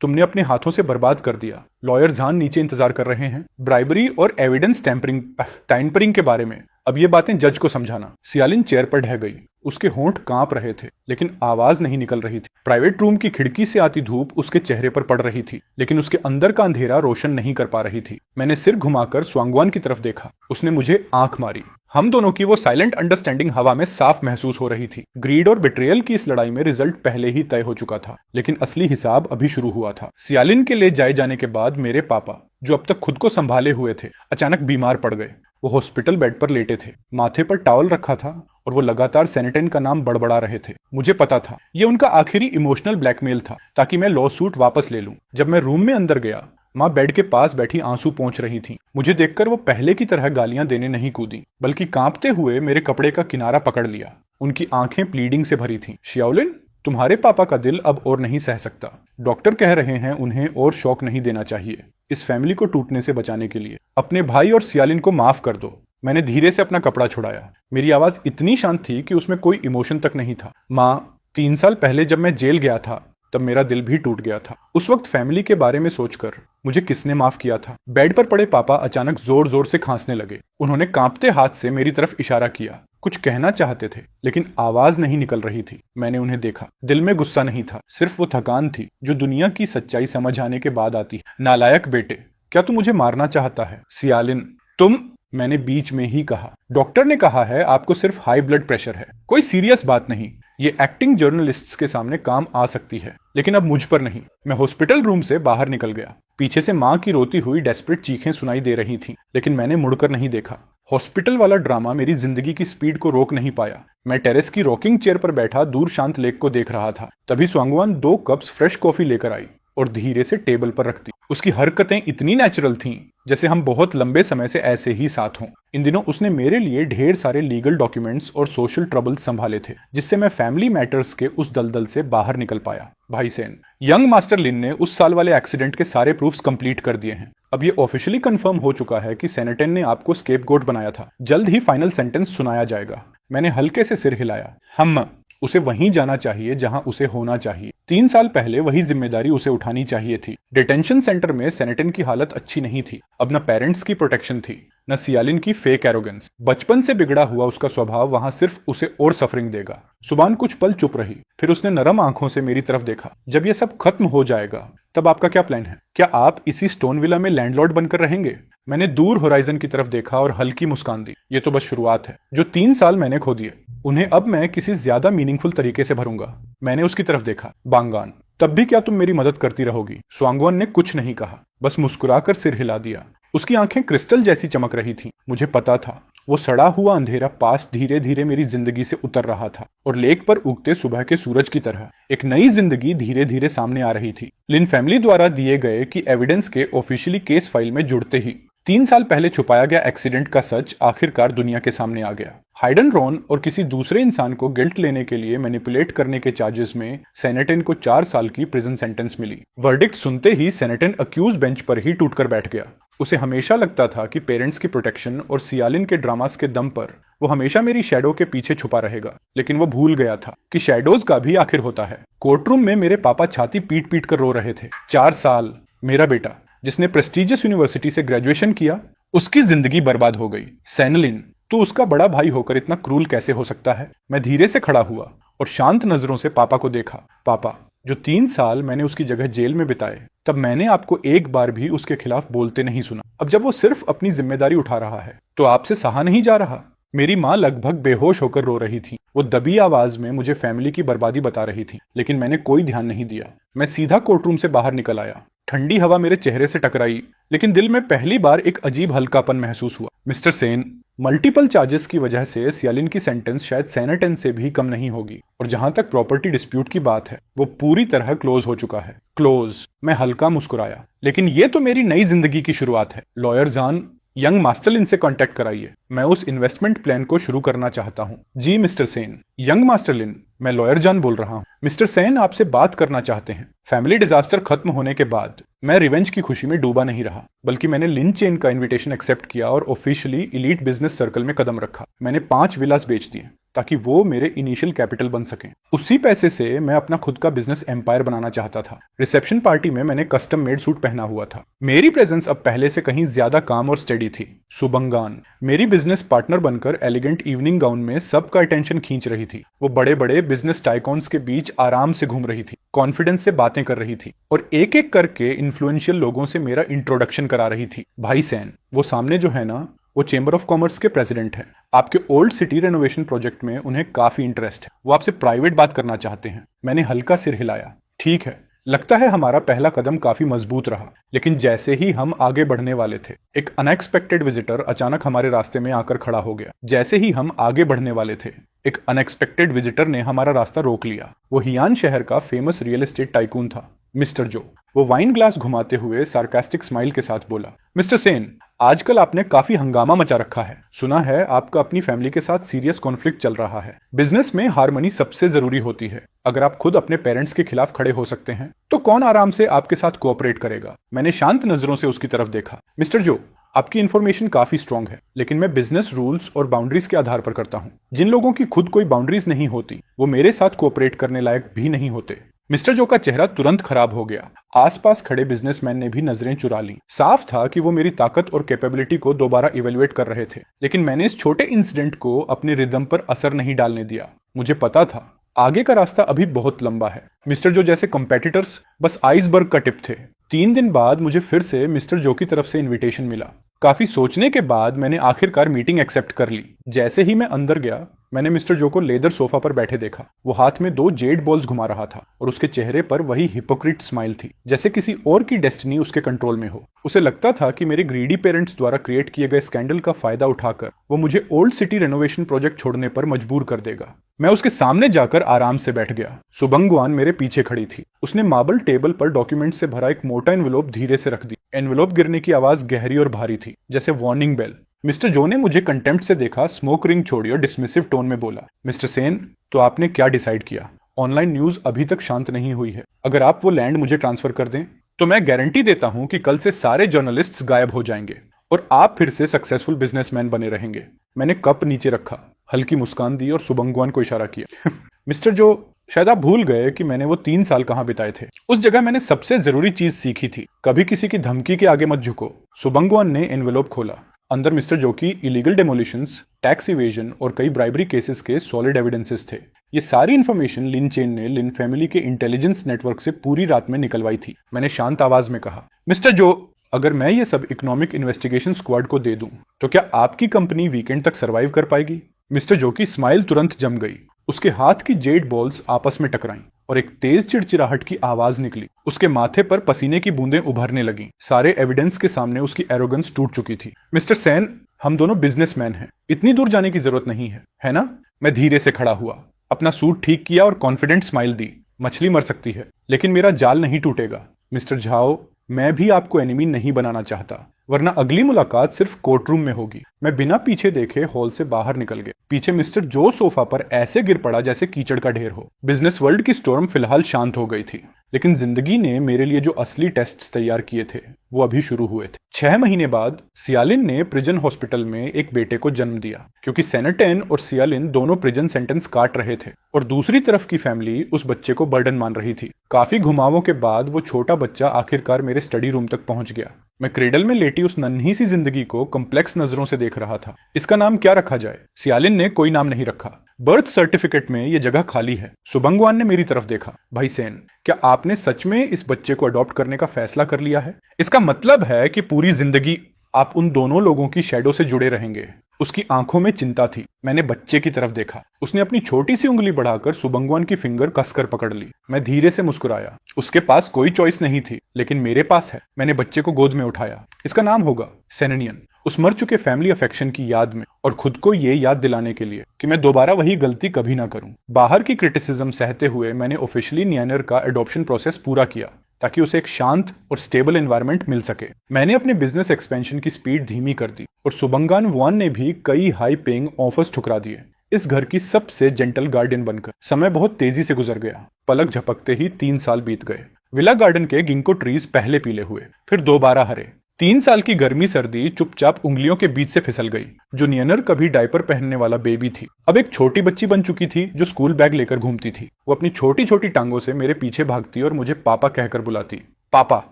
तुमने अपने हाथों से बर्बाद कर दिया। लॉयर जान नीचे इंतजार कर रहे हैं। ब्राइबरी और एविडेंस टैंपरिंग के बारे में अब ये बातें जज को समझाना। सियालिन चेयर पर ढह गई। उसके होंठ कांप रहे थे, लेकिन आवाज नहीं निकल रही थी। प्राइवेट रूम की खिड़की से आती धूप उसके चेहरे पर पड़ रही थी, लेकिन उसके अंदर का अंधेरा रोशन नहीं कर पा रही थी। मैंने सिर घुमाकर स्वांगवान की तरफ देखा। उसने मुझे आंख मारी। हम दोनों की वो साइलेंट अंडरस्टैंडिंग हवा में साफ महसूस हो रही थी। ग्रीड और बिट्रेयल की इस लड़ाई में रिजल्ट पहले ही तय हो चुका था, लेकिन असली हिसाब अभी शुरू हुआ था। सियालिन के ले जाए जाने के बाद मेरे पापा, जो अब तक खुद को संभाले हुए थे, अचानक बीमार पड़ गए। वो हॉस्पिटल बेड पर लेटे थे। माथे पर टॉवल रखा था और वो लगातार सेनेटन का नाम बड़बड़ा रहे थे। मुझे पता था ये उनका आखिरी इमोशनल ब्लैकमेल था, ताकि मैं लॉ सूट वापस ले लूं। जब मैं रूम में अंदर गया, माँ बेड के पास बैठी आंसू पोंछ रही थी। मुझे देखकर वो पहले की तरह गालियां देने नहीं कूदी, बल्कि कांपते हुए मेरे कपड़े का किनारा पकड़ लिया। उनकी आंखें प्लीडिंग से भरी थीं। शियाओलिन, तुम्हारे पापा का दिल अब और नहीं सह सकता। डॉक्टर कह रहे हैं उन्हें और शॉक नहीं देना चाहिए। इस फैमिली को टूटने से बचाने के लिए अपने भाई और सियालिन को माफ कर दो। मैंने धीरे से अपना कपड़ा छुड़ाया। मेरी आवाज इतनी शांत थी कि उसमें कोई इमोशन तक नहीं था। माँ, 3 साल पहले जब मैं जेल गया था, तब मेरा दिल भी टूट गया था। उस वक्त फैमिली के बारे में सोचकर मुझे किसने माफ किया था? बेड पर पड़े पापा अचानक जोर जोर से खांसने लगे। उन्होंने कांपते हाथ से मेरी तरफ इशारा किया। कुछ कहना चाहते थे, लेकिन आवाज नहीं निकल रही थी। मैंने उन्हें देखा। दिल में गुस्सा नहीं था, सिर्फ वो थकान थी जो दुनिया की सच्चाई समझ आने के बाद आती है। नालायक बेटे, क्या तू मुझे मारना चाहता है? सियालिन, तुम, मैंने बीच में ही कहा। डॉक्टर ने कहा है आपको सिर्फ हाई ब्लड प्रेशर है, कोई सीरियस बात नहीं। ये एक्टिंग जर्नलिस्ट्स के सामने काम आ सकती है, लेकिन अब मुझ पर नहीं। मैं हॉस्पिटल रूम से बाहर निकल गया। पीछे से माँ की रोती हुई डेस्परेट चीखें सुनाई दे रही थीं, लेकिन मैंने मुड़कर नहीं देखा। हॉस्पिटल वाला ड्रामा मेरी जिंदगी की स्पीड को रोक नहीं पाया। मैं टेरेस की रॉकिंग चेयर पर बैठा दूर शांत लेक को देख रहा था। तभी स्वांगवान 2 कप्स फ्रेश कॉफी लेकर आई और धीरे से टेबल पर रख दी। उसकी हरकतें इतनी नेचुरल थीं जैसे हम बहुत लंबे समय से ऐसे ही साथ हों। इन दिनों उसने मेरे लिए ढेर सारे लीगल डॉक्यूमेंट्स और सोशल ट्रबल्स संभाले थे, जिससे मैं फैमिली मैटर्स के उस दलदल से बाहर निकल पाया। भाई सेन, यंग मास्टर लिन ने उस साल वाले एक्सीडेंट के सारे प्रूफ्स कंप्लीट कर दिए हैं। अब ये ऑफिशियली कंफर्म हो चुका है कि सेनेटन ने आपको स्केपगोट बनाया था। जल्द ही फाइनल सेंटेंस सुनाया जाएगा। मैंने हल्के से सिर हिलाया। हम, उसे वहीं जाना चाहिए जहां उसे होना चाहिए। 3 साल पहले वही जिम्मेदारी उसे उठानी चाहिए थी। डिटेंशन सेंटर में सेनेटन की हालत अच्छी नहीं थी। अब न पेरेंट्स की प्रोटेक्शन थी, न सियालिन की फेक एरोगेंस। बचपन से बिगड़ा हुआ उसका स्वभाव वहां सिर्फ उसे और सफरिंग देगा। सुबान कुछ पल चुप रही, फिर उसने नरम आंखों से मेरी तरफ देखा। जब यह सब खत्म हो जाएगा, तब आपका क्या प्लान है? क्या आप इसी स्टोन विला में लैंडलॉर्ड बनकर रहेंगे? मैंने दूर होराइजन की तरफ देखा और हल्की मुस्कान दी। ये तो बस शुरुआत है। जो 3 साल मैंने खो दिए, उन्हें अब मैं किसी ज्यादा मीनिंगफुल तरीके से भरूंगा। मैंने उसकी तरफ देखा। बांगान, तब भी क्या तुम मेरी मदद करती रहोगी? स्वांगवान ने कुछ नहीं कहा, बस मुस्कुराकर सिर हिला दिया। उसकी आंखें क्रिस्टल जैसी चमक रही थीं। मुझे पता था वो सड़ा हुआ अंधेरा पास धीरे धीरे मेरी जिंदगी से उतर रहा था और लेक पर उगते सुबह के सूरज की तरह एक नई जिंदगी धीरे धीरे सामने आ रही थी। लिन फैमिली द्वारा दिए गए कि एविडेंस के ऑफिशियली केस फाइल में जुड़ते ही 3 साल पहले छुपाया गया एक्सीडेंट का सच आखिरकार दुनिया के सामने आ गया। हाइडन रॉन और किसी दूसरे इंसान को गिल्ट लेने के लिए मैनिपुलेट करने के चार्जेस में सेनेटन को 4 साल की प्रिजन सेंटेंस मिली। वर्डिक्ट सुनते ही सेनेटन अक्यूज बेंच पर ही टूटकर बैठ गया। उसे हमेशा लगता था कि पेरेंट्स की प्रोटेक्शन और सियालिन के ड्रामास के दम पर वो हमेशा मेरी शैडो के पीछे छुपा रहेगा, लेकिन वो भूल गया था कि शैडोज का भी आखिर होता है। कोर्टरूम में मेरे पापा छाती पीट पीट कर रो रहे थे। 4 साल मेरा बेटा जिसने प्रेस्टीजियस यूनिवर्सिटी से ग्रेजुएशन किया, उसकी जिंदगी बर्बाद हो गई। सैनलिन, तू उसका बड़ा भाई होकर इतना क्रूल कैसे हो सकता है? मैं धीरे से खड़ा हुआ और शांत नजरों से पापा को देखा। पापा, जो 3 साल मैंने उसकी जगह जेल में बिताए, तब मैंने आपको एक बार भी उसके खिलाफ बोलते नहीं सुना। अब जब वो सिर्फ अपनी जिम्मेदारी उठा रहा है तो आपसे सहा नहीं जा रहा। मेरी माँ लगभग बेहोश होकर रो रही थी। वो दबी आवाज में मुझे फैमिली की बर्बादी बता रही थी, लेकिन मैंने कोई ध्यान नहीं दिया। मैं सीधा कोर्टरूम से बाहर निकल आया। ठंडी हवा मेरे चेहरे से टकराई, लेकिन दिल में पहली बार एक अजीब हल्कापन महसूस हुआ। मिस्टर सेन, मल्टीपल चार्जेस की वजह से सियालिन की सेंटेंस शायद सेनेटन से भी कम नहीं होगी, और जहां तक प्रॉपर्टी डिस्प्यूट की बात है, वो पूरी तरह क्लोज हो चुका है। क्लोज? मैं हल्का मुस्कुराया। लेकिन ये तो मेरी नई जिंदगी की शुरुआत है। लॉयर जान, यंग मास्टरलिन से कांटेक्ट कराइए। मैं उस इन्वेस्टमेंट प्लान को शुरू करना चाहता हूँ। जी मिस्टर सेन। यंग मास्टरलिन, मैं लॉयर जान बोल रहा हूँ। मिस्टर सेन आपसे बात करना चाहते हैं। फैमिली डिजास्टर खत्म होने के बाद मैं रिवेंज की खुशी में डूबा नहीं रहा, बल्कि मैंने लिन चेन का इनविटेशन एक्सेप्ट किया और ऑफिशियली इलीट बिजनेस सर्कल में कदम रखा। मैंने 5 विलास बेच दिए ताकि वो मेरे इनिशियल कैपिटल बन सकें। उसी पैसे से मैं अपना खुद का बिजनेस एम्पायर बनाना चाहता था। रिसेप्शन पार्टी में मैंने कस्टम मेड सूट पहना हुआ था। मेरी प्रेजेंस अब पहले से कहीं ज्यादा काम और स्टेडी थी। सुबंगान मेरी बिजनेस पार्टनर बनकर एलिगेंट इवनिंग गाउन में सबका अटेंशन खींच रही थी। वो बड़े बड़े बिजनेस टाइकॉन्स के बीच आराम से घूम रही थी, कॉन्फिडेंस से बातें कर रही थी और एक एक करके इन्फ्लुएंशियल लोगों से मेरा इंट्रोडक्शन करा रही थी। भाई सैन, वो सामने जो है ना, वो चेंबर ऑफ कॉमर्स के प्रेसिडेंट हैं। आपके ओल्ड सिटी रेनोवेशन प्रोजेक्ट में उन्हें काफी इंटरेस्ट है। वो आपसे प्राइवेट बात करना चाहते हैं। मैंने हल्का सिर हिलाया। ठीक है, लगता है हमारा पहला कदम काफी मजबूत रहा। लेकिन जैसे ही हम आगे बढ़ने वाले थे, एक अनएक्सपेक्टेड विजिटर अचानक हमारे रास्ते में आकर खड़ा हो गया। जैसे ही हम आगे बढ़ने वाले थे, एक अनएक्सपेक्टेड विजिटर ने हमारा रास्ता रोक लिया। वो हियान शहर का फेमस रियल एस्टेट टाइकून था, मिस्टर जो। वो वाइन ग्लास घुमाते हुए सार्कास्टिक स्माइल के साथ बोला, मिस्टर सेन, आजकल आपने काफी हंगामा मचा रखा है। सुना है आपका अपनी फैमिली के साथ सीरियस कॉन्फ्लिक्ट चल रहा है। बिजनेस में हार्मनी सबसे जरूरी होती है। अगर आप खुद अपने पेरेंट्स के खिलाफ खड़े हो सकते हैं, तो कौन आराम से आपके साथ कोऑपरेट करेगा? मैंने शांत नजरों से उसकी तरफ देखा। मिस्टर जो, आपकी इन्फॉर्मेशन काफी स्ट्रांग है, लेकिन मैं बिजनेस रूल्स और बाउंड्रीज के आधार पर करता हूँ। जिन लोगों की खुद कोई बाउंड्रीज नहीं होती, वो मेरे साथ कोऑपरेट करने लायक भी नहीं होते। मिस्टर जो का चेहरा तुरंत खराब हो गया। आसपास खड़े बिजनेसमैन ने भी नजरें चुरा ली। साफ था कि वो मेरी ताकत और कैपेबिलिटी को दोबारा इवेल्युएट कर रहे थे, लेकिन मैंने इस छोटे इंसिडेंट को अपने रिदम पर असर नहीं डालने दिया। मुझे पता था आगे का रास्ता अभी बहुत लंबा है। मिस्टर जो जैसे कंपेटिटर्स बस आइसबर्ग का टिप थे। 3 दिन बाद मुझे फिर से मिस्टर जो की तरफ से इन्विटेशन मिला। काफी सोचने के बाद मैंने आखिरकार मीटिंग एक्सेप्ट कर ली। जैसे ही मैं अंदर गया, मैंने मिस्टर जो को लेदर सोफा पर बैठे देखा। वो हाथ में 2 जेड बॉल्स घुमा रहा था और उसके चेहरे पर वही हिपोक्रिट स्माइल थी, जैसे किसी और की डेस्टिनी उसके कंट्रोल में हो। उसे लगता था कि मेरे ग्रीडी पेरेंट्स द्वारा क्रिएट किए गए स्कैंडल का फायदा उठाकर वो मुझे ओल्ड सिटी रेनोवेशन प्रोजेक्ट छोड़ने पर मजबूर कर देगा। मैं उसके सामने जाकर आराम से बैठ गया। सुबंगवान मेरे पीछे खड़ी थी। उसने मार्बल टेबल पर डॉक्यूमेंट से भरा एक मोटा एनवेलोप धीरे से रख दी। एनवेलोप गिरने की आवाज गहरी और भारी थी, जैसे वार्निंग बेल। मिस्टर जो ने मुझे कंटेम्प्ट से देखा, स्मोक रिंग छोड़ी और डिसमिसिव टोन में बोला, मिस्टर सेन, तो आपने क्या डिसाइड किया? ऑनलाइन न्यूज अभी तक शांत नहीं हुई है। अगर आप वो लैंड मुझे ट्रांसफर कर दें, तो मैं गारंटी देता हूं कि कल से सारे जर्नलिस्ट्स गायब हो जाएंगे और आप फिर से सक्सेसफुल बिजनेसमैन बने रहेंगे। मैंने कप नीचे रखा, हल्की मुस्कान दी और सुबंगवान को इशारा किया। मिस्टर जो, शायद आप भूल गए कि मैंने वो 3 साल कहाँ बिताए थे। उस जगह मैंने सबसे जरूरी चीज सीखी थी, कभी किसी की धमकी के आगे मत झुको। सुबंगवान ने एनवेलोप खोला। अंदर मिस्टर जो की इलीगल डेमोलिशंस, टैक्स इवेजन और कई ब्राइबरी केसेस के सॉलिड एविडेंसेस थे। ये सारी इन्फॉर्मेशन लिन चेन ने लिन फैमिली के इंटेलिजेंस नेटवर्क से पूरी रात में निकलवाई थी। मैंने शांत आवाज में कहा, मिस्टर जो, अगर मैं ये सब इकोनॉमिक इन्वेस्टिगेशन स्क्वाड को दे दूं, तो क्या आपकी कंपनी वीकेंड तक सर्वाइव कर पाएगी? मिस्टर जो की स्माइल तुरंत जम गई। उसके हाथ की जेड बॉल्स आपस में टकराईं और एक तेज चिड़चिड़ाहट की आवाज निकली। उसके माथे पर पसीने की बूंदें उभरने लगीं। सारे एविडेंस के सामने उसकी एरोगेंस टूट चुकी थी। मिस्टर सेन, हम दोनों बिजनेसमैन हैं, इतनी दूर जाने की जरूरत नहीं है ना? मैं धीरे से खड़ा हुआ, अपना सूट ठीक किया और कॉन्फिडेंट स्माइल दी। मछली मर सकती है, लेकिन मेरा जाल नहीं टूटेगा। मिस्टर झाओ, मैं भी आपको एनिमी नहीं बनाना चाहता, वरना अगली मुलाकात सिर्फ कोर्टरूम में होगी। मैं बिना पीछे देखे हॉल से बाहर निकल गया। पीछे मिस्टर जो सोफा पर ऐसे गिर पड़ा जैसे कीचड़ का ढेर हो। बिजनेस वर्ल्ड की स्टॉर्म फिलहाल शांत हो गई थी, लेकिन जिंदगी ने मेरे लिए जो असली टेस्ट्स तैयार किए थे वो अभी शुरू हुए थे। 6 महीने बाद सियालिन ने प्रिजन हॉस्पिटल में एक बेटे को जन्म दिया, क्योंकि सेनेटेन और सियालिन दोनों प्रिजन सेंटेंस काट रहे थे और दूसरी तरफ की फैमिली उस बच्चे को बर्डन मान रही थी। काफी घुमावों के बाद वो छोटा बच्चा आखिरकार मेरे स्टडी रूम तक पहुंच गया। मैं क्रेडल में लेटी उस नन्ही सी जिंदगी को कॉम्प्लेक्स नजरों से देख रहा था। इसका नाम क्या रखा जाए? सियालिन ने कोई नाम नहीं रखा। बर्थ सर्टिफिकेट में ये जगह खाली है। सुबंगवान ने मेरी तरफ देखा। भाई सेन, क्या आपने सच में इस बच्चे को अडॉप्ट करने का फैसला कर लिया है? इसका मतलब है कि पूरी जिंदगी आप उन दोनों लोगों की शैडो से जुड़े रहेंगे। उसकी आंखों में चिंता थी। मैंने बच्चे की तरफ देखा। उसने अपनी छोटी सी उंगली बढ़ाकर सुबंगवान की फिंगर कसकर पकड़ ली। मैं धीरे से मुस्कुराया। उसके पास कोई चॉइस नहीं थी, लेकिन मेरे पास है। मैंने बच्चे को गोद में उठाया। इसका नाम होगा सेनेनियन, उस मर चुके फैमिली अफेक्शन की याद में, और खुद को ये याद दिलाने के लिए कि मैं दोबारा वही गलती कभी ना करूं। बाहर की क्रिटिसिज्म सहते हुए मैंने ऑफिशियली नियानर का एडॉप्शन प्रोसेस पूरा किया, ताकि उसे एक शांत और स्टेबल एनवायरनमेंट मिल सके। मैंने अपने बिजनेस एक्सपेंशन की स्पीड धीमी कर दी, और सुबंगान वान ने भी कई हाई पेइंग ऑफर्स ठुकरा दिए, इस घर की सबसे जेंटल गार्डियन बनकर। समय बहुत तेजी से गुजर गया। पलक झपकते ही 3 साल बीत गए। विला गार्डन के गिंको ट्रीज पहले पीले हुए, फिर दोबारा हरे। 3 साल की गर्मी सर्दी चुपचाप उंगलियों के बीच से फिसल गई। जो नियनर कभी डायपर पहनने वाला बेबी थी, अब एक छोटी बच्ची बन चुकी थी जो स्कूल बैग लेकर घूमती थी। वो अपनी छोटी छोटी टांगों से मेरे पीछे भागती और मुझे पापा कहकर बुलाती। पापा,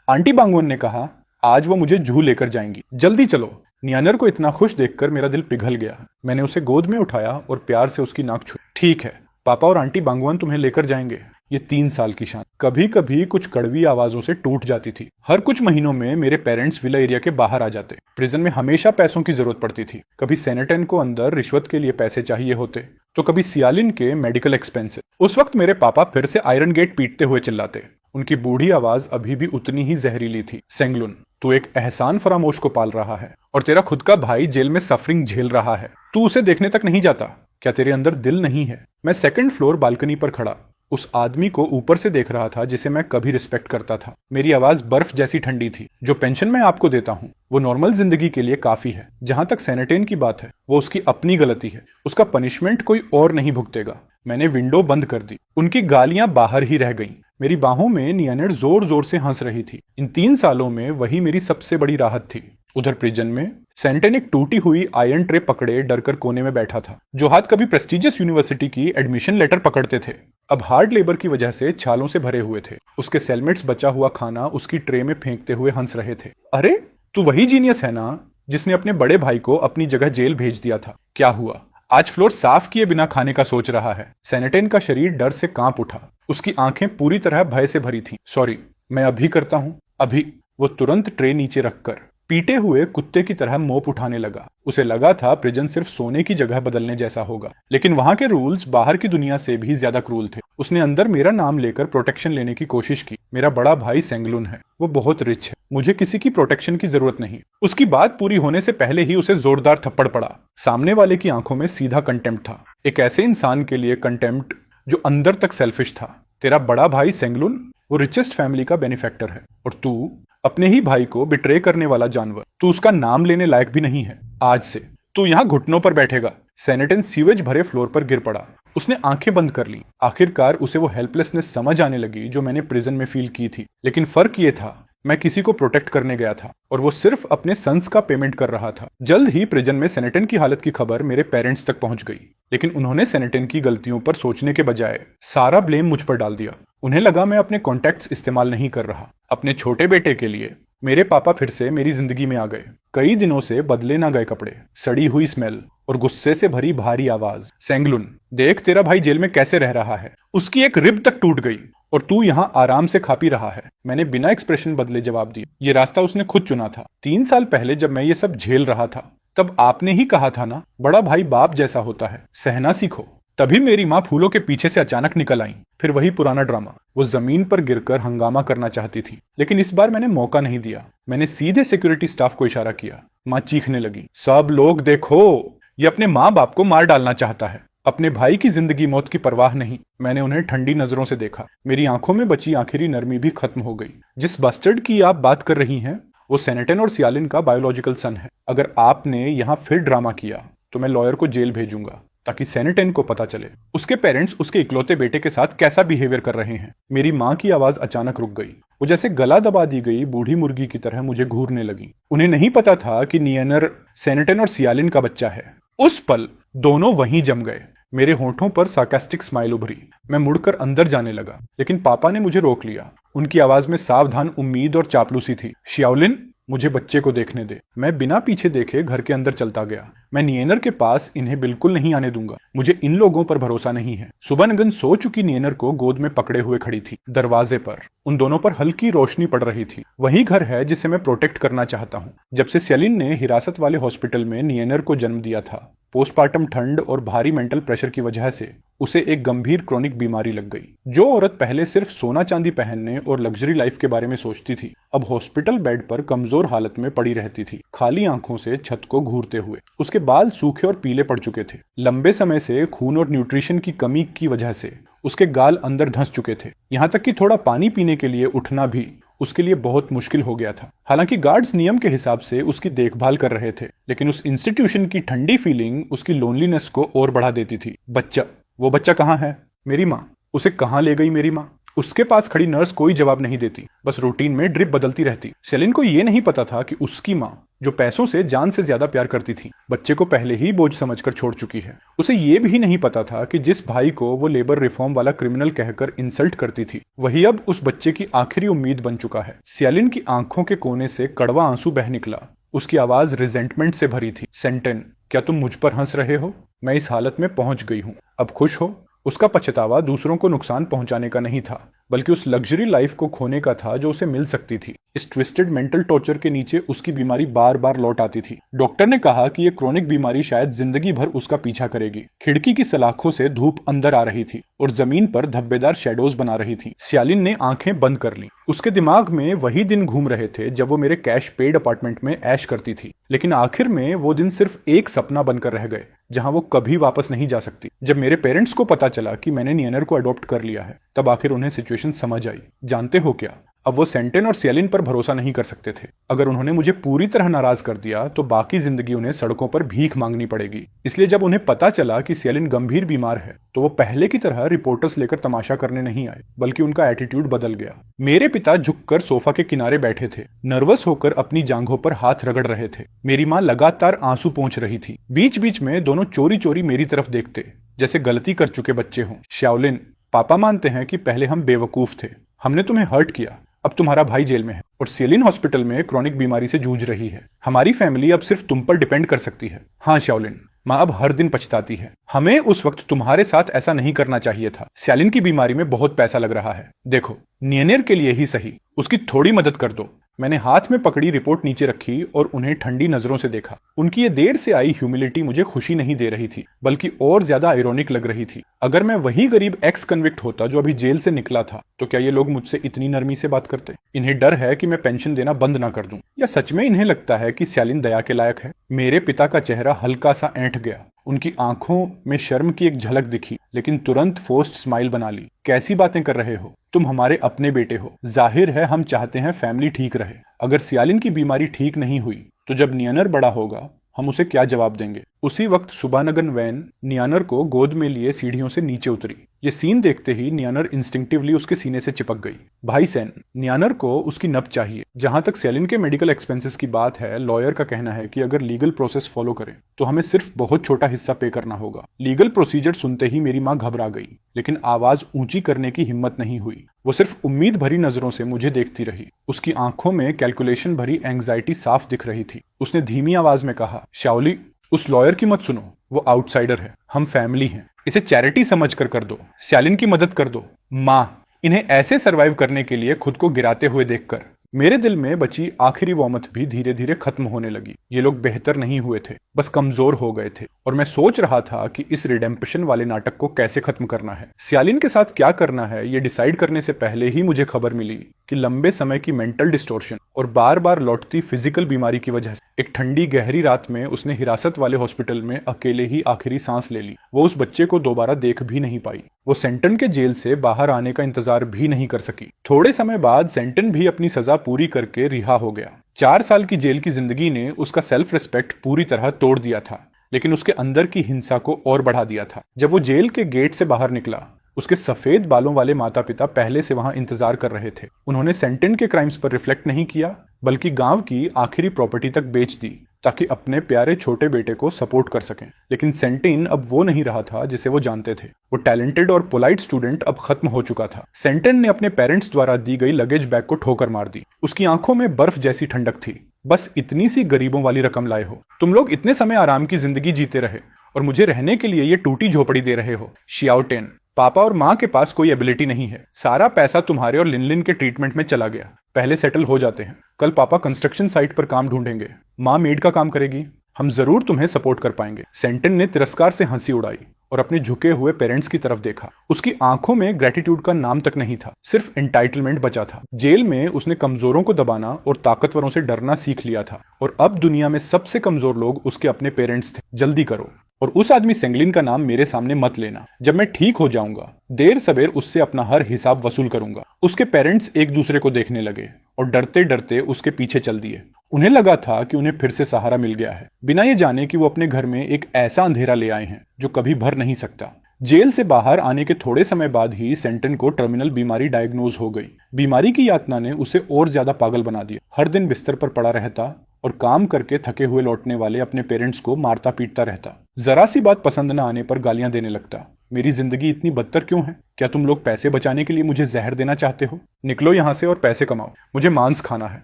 आंटी बांगवन ने कहा, आज वो मुझे जू लेकर जाएंगी, जल्दी चलो। नियानर को इतना खुश देखकर मेरा दिल पिघल गया। मैंने उसे गोद में उठाया और प्यार से उसकी नाक छुई। ठीक है, पापा और आंटी बांगवन तुम्हें लेकर जाएंगे। ये 3 साल की शांति कभी कभी कुछ कड़वी आवाजों से टूट जाती थी। हर कुछ महीनों में मेरे पेरेंट्स विला एरिया के बाहर आ जाते। प्रिजन में हमेशा पैसों की जरूरत पड़ती थी। कभी सेनेटन को अंदर रिश्वत के लिए पैसे चाहिए होते, तो कभी सियालिन के मेडिकल एक्सपेंसेस। उस वक्त मेरे पापा फिर से आयरन गेट पीटते हुए चिल्लाते। उनकी बूढ़ी आवाज अभी भी उतनी ही जहरीली थी। सेंगलुन, तू एक एहसान फरामोश को पाल रहा है, और तेरा खुद का भाई जेल में सफरिंग झेल रहा है। तू उसे देखने तक नहीं जाता? क्या तेरे अंदर दिल नहीं है? मैं 2nd फ्लोर बालकनी पर खड़ा उस आदमी को ऊपर से देख रहा था जिसे मैं कभी रिस्पेक्ट करता था। मेरी आवाज बर्फ जैसी ठंडी थी। जो पेंशन मैं आपको देता हूँ वो नॉर्मल जिंदगी के लिए काफी है। जहां तक सेनेटेन की बात है, वो उसकी अपनी गलती है। उसका पनिशमेंट कोई और नहीं भुगतेगा। मैंने विंडो बंद कर दी। उनकी गालियां बाहर ही रह गईं। मेरी बाहों में नियानेट जोर जोर से हंस रही थी। इन 3 सालों में वही मेरी सबसे बड़ी राहत थी। उधर प्रिजन में सेंटेन एक टूटी हुई आयरन ट्रे पकड़े डरकर कोने में बैठा था। जो हाथ कभी प्रेस्टिजियस यूनिवर्सिटी की एडमिशन लेटर पकड़ते थे, अब हार्ड लेबर की वजह से छालों से भरे हुए थे। उसके सेलमेट्स बचा हुआ खाना उसकी ट्रे में फेंकते हुए हंस रहे थे। अरे, तू वही जीनियस है ना जिसने अपने बड़े भाई को अपनी जगह जेल भेज दिया था? क्या हुआ? आज फ्लोर साफ किए बिना खाने का सोच रहा है। सेनेटेन का शरीर डर से कांप उठा। उसकी आंखें पूरी तरह भय से भरी थीं। सॉरी, मैं अभी करता हूं, अभी। वो तुरंत ट्रे नीचे रखकर पीटे हुए कुत्ते की तरह मोप उठाने लगा। उसे लगा था प्रिजन सिर्फ सोने की जगह बदलने जैसा होगा, लेकिन वहां के रूल्स बाहर की दुनिया से भी ज्यादा क्रूल थे। उसने अंदर मेरा नाम लेकर प्रोटेक्शन लेने की कोशिश की। मेरा बड़ा भाई सेंगलुन है, वो बहुत रिच है, मुझे किसी की प्रोटेक्शन की जरूरत नहीं। उसकी बात पूरी होने से पहले ही उसे जोरदार थप्पड़ पड़ा। सामने वाले की आंखों में सीधा कंटेम्प्ट था। एक ऐसे इंसान के लिए कंटेम्प्ट जो अंदर तक सेल्फिश था। तेरा बड़ा भाई सेंगलुन वो रिचेस्ट फैमिली का बेनिफैक्टर है, और तू अपने ही भाई को बिट्रे करने वाला जानवर। तू उसका नाम लेने लायक भी नहीं है। आज से तू यहाँ घुटनों पर बैठेगा। सेनेटन सीवेज भरे फ्लोर पर गिर पड़ा। उसने आंखें बंद कर ली। आखिरकार उसे वो हेल्पलेसनेस समझ आने लगी जो मैंने प्रिजन में फील की थी। लेकिन फर्क ये था, मैं किसी को प्रोटेक्ट करने गया था और वो सिर्फ अपने सन्स का पेमेंट कर रहा था। जल्द ही प्रिजन में सेनेटन की हालत की खबर मेरे पेरेंट्स तक पहुंच गई, लेकिन उन्होंने सेनेटन की गलतियों पर सोचने के बजाय सारा ब्लेम मुझ पर डाल दिया। उन्हें लगा मैं अपने कॉन्टैक्ट्स इस्तेमाल नहीं कर रहा। अपने छोटे बेटे के लिए मेरे पापा फिर से मेरी जिंदगी में आ गए। कई दिनों से बदले ना गए कपड़े, सड़ी हुई स्मेल और गुस्से से भरी भारी आवाज। सेंगलुन, देख तेरा भाई जेल में कैसे रह रहा है। उसकी एक रिब तक टूट गई और तू यहाँ आराम से खा पी रहा है। मैंने बिना एक्सप्रेशन बदले जवाब दिया। ये रास्ता उसने खुद चुना था। 3 साल पहले जब मैं ये सब झेल रहा था, तब आपने ही कहा था ना, बड़ा भाई बाप जैसा होता है, सहना सीखो। तभी मेरी माँ फूलों के पीछे से अचानक निकल आई। फिर वही पुराना ड्रामा। वो जमीन पर गिरकर हंगामा करना चाहती थी, लेकिन इस बार मैंने मौका नहीं दिया। मैंने सीधे सिक्योरिटी स्टाफ को इशारा किया। माँ चीखने लगी, सब लोग देखो, ये अपने माँ बाप को मार डालना चाहता है, अपने भाई की जिंदगी मौत की परवाह नहीं। मैंने उन्हें ठंडी नजरों से देखा। मेरी आंखों में बची आखिरी नरमी भी खत्म हो गई। जिस बस्टर्ड की आप बात कर रही हैं, वो सेनेटन और सियालिन का बायोलॉजिकल सन है। अगर आपने यहाँ फिर ड्रामा किया तो मैं लॉयर को जेल भेजूंगा, ताकि सेनेटन को पता चले उसके पेरेंट्स उसके इकलौते बेटे के साथ कैसा बिहेवियर कर रहे हैं। मेरी माँ की आवाज अचानक रुक गई। वो जैसे गला दबा दी गई बूढ़ी मुर्गी की तरह मुझे घूरने लगी। उन्हें नहीं पता था कि नियनर सेनेटन और सियालिन का बच्चा है। उस पल दोनों वहीं जम गए। मेरे होठों पर सार्कास्टिक स्माइल उभरी। मैं मुड़कर अंदर जाने लगा, लेकिन पापा ने मुझे रोक लिया। उनकी आवाज में सावधान उम्मीद और चापलूसी थी। श्याओलिन, मुझे बच्चे को देखने दे। मैं बिना पीछे देखे घर के अंदर चलता गया। मैं नियनर के पास इन्हें बिल्कुल नहीं आने दूंगा। मुझे इन लोगों पर भरोसा नहीं है। सुबनगन सो चुकी नियनर को गोद में पकड़े हुए खड़ी थी। दरवाजे पर उन दोनों पर हल्की रोशनी पड़ रही थी। वही घर है जिसे मैं प्रोटेक्ट करना चाहता हूँ। जब से सेलिन ने हिरासत वाले हॉस्पिटल में नियनर को जन्म दिया था, पोस्टमार्टम ठंड और भारी मेंटल प्रेशर की वजह से उसे एक गंभीर क्रोनिक बीमारी लग गई। जो औरत पहले सिर्फ सोना चांदी पहनने और लग्जरी लाइफ के बारे में सोचती थी, अब हॉस्पिटल बेड पर कमजोर हालत में पड़ी रहती थी, खाली आंखों से छत को घूरते हुए। उसके बाल सूखे और पीले पड़ चुके थे। लंबे समय से खून और न्यूट्रिशन की कमी की वजह से उसके गाल अंदर धंस चुके थे। यहाँ तक कि थोड़ा पानी पीने के लिए उठना भी उसके लिए बहुत मुश्किल हो गया था। हालांकि गार्ड्स नियम के हिसाब से उसकी देखभाल कर रहे थे, लेकिन उस इंस्टीट्यूशन की ठंडी फीलिंग उसकी लोनलीनेस को और बढ़ा देती थी। बच्चा, वो बच्चा कहाँ है? मेरी माँ, उसे कहाँ ले गई मेरी माँ? उसके पास खड़ी नर्स कोई जवाब नहीं देती, बस रूटीन में ड्रिप बदलती रहती। सेलिन को यह नहीं पता था कि उसकी माँ, जो पैसों से जान से ज्यादा प्यार करती थी, बच्चे को पहले ही बोझ समझकर छोड़ चुकी है। उसे यह भी नहीं पता था कि जिस भाई को वो लेबर रिफॉर्म वाला क्रिमिनल कहकर इंसल्ट करती थी, वही अब उस बच्चे की आखिरी उम्मीद बन चुका है। सेलिन की आंखों के कोने से कड़वा आंसू बह निकला। उसकी आवाज रिजेंटमेंट से भरी थी। सेंटेन, क्या तुम मुझ पर हंस रहे हो? मैं इस हालत में पहुंच गई हूँ, अब खुश हो? उसका पछतावा दूसरों को नुकसान पहुंचाने का नहीं था, बल्कि उस लग्जरी लाइफ को खोने का था जो उसे मिल सकती थी। इस ट्विस्टेड मेंटल टॉर्चर के नीचे उसकी बीमारी बार बार लौट आती थी। डॉक्टर ने कहा कि यह क्रोनिक बीमारी शायद जिंदगी भर उसका पीछा करेगी। खिड़की की सलाखों से धूप अंदर आ रही थी और जमीन पर धब्बेदार शेडोज बना रही थी। सियालिन ने आंखें बंद कर ली। उसके दिमाग में वही दिन घूम रहे थे जब वो मेरे कैश पेड अपार्टमेंट में ऐश करती थी, लेकिन आखिर में वो दिन सिर्फ एक सपना बनकर रह गए, जहां वो कभी वापस नहीं जा सकती। जब मेरे पेरेंट्स को पता चला कि मैंने नियनर को अडॉप्ट कर लिया है, तब आखिर उन्हें सिचुएशन समझ आई। जानते हो क्या, अब वो सेंटेन और सियालिन पर भरोसा नहीं कर सकते थे। अगर उन्होंने मुझे पूरी तरह नाराज कर दिया तो बाकी जिंदगी उन्हें सड़कों पर भीख मांगनी पड़ेगी। इसलिए जब उन्हें पता चला कि सियालिन गंभीर बीमार है, तो वो पहले की तरह रिपोर्टर्स लेकर तमाशा करने नहीं आए, बल्कि उनका एटीट्यूड बदल गया। मेरे पिता झुककर सोफा के किनारे बैठे थे, नर्वस होकर अपनी जांघों पर हाथ रगड़ रहे थे। मेरी माँ लगातार आंसू पोंछ रही थी। बीच बीच में दोनों चोरी चोरी मेरी तरफ देखते, जैसे गलती कर चुके बच्चे हों। श्याओलिन, पापा मानते हैं कि पहले हम बेवकूफ थे, हमने तुम्हें हर्ट किया। अब तुम्हारा भाई जेल में है और सेलिन हॉस्पिटल में क्रोनिक बीमारी से जूझ रही है। हमारी फैमिली अब सिर्फ तुम पर डिपेंड कर सकती है। हाँ श्याओलिन, माँ अब हर दिन पछताती है। हमें उस वक्त तुम्हारे साथ ऐसा नहीं करना चाहिए था। सेलिन की बीमारी में बहुत पैसा लग रहा है। देखो, नियनेर के लिए ही सही, उसकी थोड़ी मदद कर दो। मैंने हाथ में पकड़ी रिपोर्ट नीचे रखी और उन्हें ठंडी नजरों से देखा। उनकी ये देर से आई ह्यूमिलिटी मुझे खुशी नहीं दे रही थी, बल्कि और ज्यादा आयरोनिक लग रही थी। अगर मैं वही गरीब एक्स कन्विक्ट होता जो अभी जेल से निकला था, तो क्या ये लोग मुझसे इतनी नरमी से बात करते? इन्हें डर है कि मैं पेंशन देना बंद ना कर दूं, या सच में इन्हें लगता है कि सेलिन दया के लायक है? मेरे पिता का चेहरा हल्का सा ऐंठ गया। उनकी आंखों में शर्म की एक झलक दिखी, लेकिन तुरंत फोर्स्ड स्माइल बना ली। कैसी बातें कर रहे हो? तुम हमारे अपने बेटे हो। जाहिर है हम चाहते हैं फैमिली ठीक रहे। अगर सियालिन की बीमारी ठीक नहीं हुई, तो जब नियनर बड़ा होगा, हम उसे क्या जवाब देंगे? उसी वक्त सुबानगन वैन नियानर को गोद में लिए सीढ़ियों से नीचे उतरी। ये सीन देखते ही नियानर इंस्टिंक्टिवली उसके सीने से चिपक गई। भाई सैन, नियानर को उसकी नब्ज चाहिए। जहां तक सेलिन के मेडिकल एक्सपेंसेस की बात है, लॉयर का कहना है कि अगर लीगल प्रोसेस फॉलो करें तो हमें सिर्फ बहुत छोटा हिस्सा पे करना होगा। लीगल प्रोसीजर सुनते ही मेरी माँ घबरा गई, लेकिन आवाज ऊंची करने की हिम्मत नहीं हुई। वो सिर्फ उम्मीद भरी नजरों से मुझे देखती रही। उसकी आंखों में कैलकुलेशन भरी एंग्जाइटी साफ दिख रही थी। उसने धीमी आवाज में कहा, शाओली, उस लॉयर की मत सुनो, वो आउटसाइडर है, हम फैमिली हैं। इसे चैरिटी समझकर कर दो, सेलिन की मदद कर दो। माँ, इन्हें ऐसे सरवाइव करने के लिए खुद को गिराते हुए देखकर मेरे दिल में बची आखिरी वॉमथ भी धीरे धीरे खत्म होने लगी। ये लोग बेहतर नहीं हुए थे, बस कमजोर हो गए थे, और मैं सोच रहा था कि इस रिडेम्पशन वाले नाटक को कैसे खत्म करना है। स्यालिन के साथ क्या करना है ये डिसाइड करने से पहले ही मुझे खबर मिली कि लंबे समय की मेंटल डिस्टॉर्शन और बार बार लौटती फिजिकल बीमारी की वजह से एक ठंडी गहरी रात में उसने हिरासत वाले हॉस्पिटल में अकेले ही आखिरी सांस ले ली। वो उस बच्चे को दोबारा देख भी नहीं पाई। वो सेंटन के जेल से बाहर आने का इंतजार भी नहीं कर सकी। थोड़े समय बाद सेंटन भी अपनी सजा पूरी करके रिहा हो गया। 4 साल की जेल की जिंदगी ने उसका सेल्फ रिस्पेक्ट पूरी तरह तोड़ दिया था, लेकिन उसके अंदर की हिंसा को और बढ़ा दिया था। जब वो जेल के गेट से बाहर निकला, उसके सफेद बालों वाले माता पिता पहले से वहां इंतजार कर रहे थे। उन्होंने सेंटन के क्राइम्स पर रिफ्लेक्ट नहीं किया, बल्कि गांव की आखिरी प्रॉपर्टी तक बेच दी ताकि अपने प्यारे छोटे बेटे को सपोर्ट कर सकें। लेकिन सेंटिन अब वो नहीं रहा था जिसे वो जानते थे। वो टैलेंटेड और पोलाइट स्टूडेंट अब खत्म हो चुका था। सेंटन ने अपने पेरेंट्स द्वारा दी गई लगेज बैग को ठोकर मार दी। उसकी आंखों में बर्फ जैसी ठंडक थी। बस इतनी सी गरीबों वाली रकम लाए हो तुम लोग, इतने समय आराम की जिंदगी जीते रहे और मुझे रहने के लिए ये टूटी झोपड़ी दे रहे हो। शियाओटेन, पापा और माँ के पास कोई एबिलिटी नहीं है। सारा पैसा तुम्हारे और लिनलिन के ट्रीटमेंट में चला गया। पहले सेटल हो जाते हैं। कल पापा कंस्ट्रक्शन साइट पर काम ढूंढेंगे, माँ मेड का काम करेगी। हम जरूर तुम्हें सपोर्ट कर पाएंगे। सेंटन ने तिरस्कार से हंसी उड़ाई और अपने झुके हुए पेरेंट्स की तरफ देखा। उसकी आंखों में ग्रेटिट्यूड का नाम तक नहीं था, सिर्फ एंटाइटलमेंट बचा था। जेल में उसने कमजोरों को दबाना और ताकतवरों से डरना सीख लिया था, और अब दुनिया में सबसे कमजोर लोग उसके अपने पेरेंट्स थे। जल्दी करो, और उस आदमी सेंगलिन का नाम मेरे सामने मत लेना। जब मैं ठीक हो जाऊंगा, देर सवेर उससे अपना हर हिसाब वसूल करूंगा। उसके पेरेंट्स एक दूसरे को देखने लगे और डरते डरते उसके पीछे चल दिए। उन्हें लगा था कि उन्हें फिर से सहारा मिल गया है, बिना ये जाने कि वो अपने घर में एक ऐसा अंधेरा ले आए हैं जो कभी भर नहीं सकता। जेल से बाहर आने के थोड़े समय बाद ही सेंटन को टर्मिनल बीमारी डायग्नोज हो गई। बीमारी की यातना ने उसे और ज्यादा पागल बना दिया। हर दिन बिस्तर पर पड़ा रहता और काम करके थके हुए लौटने वाले अपने पेरेंट्स को मारता पीटता रहता। जरा सी बात पसंद न आने पर गालियां देने लगता। मेरी जिंदगी इतनी बदतर क्यों है? क्या तुम लोग पैसे बचाने के लिए मुझे जहर देना चाहते हो? निकलो यहाँ से और पैसे कमाओ। मुझे मांस खाना है,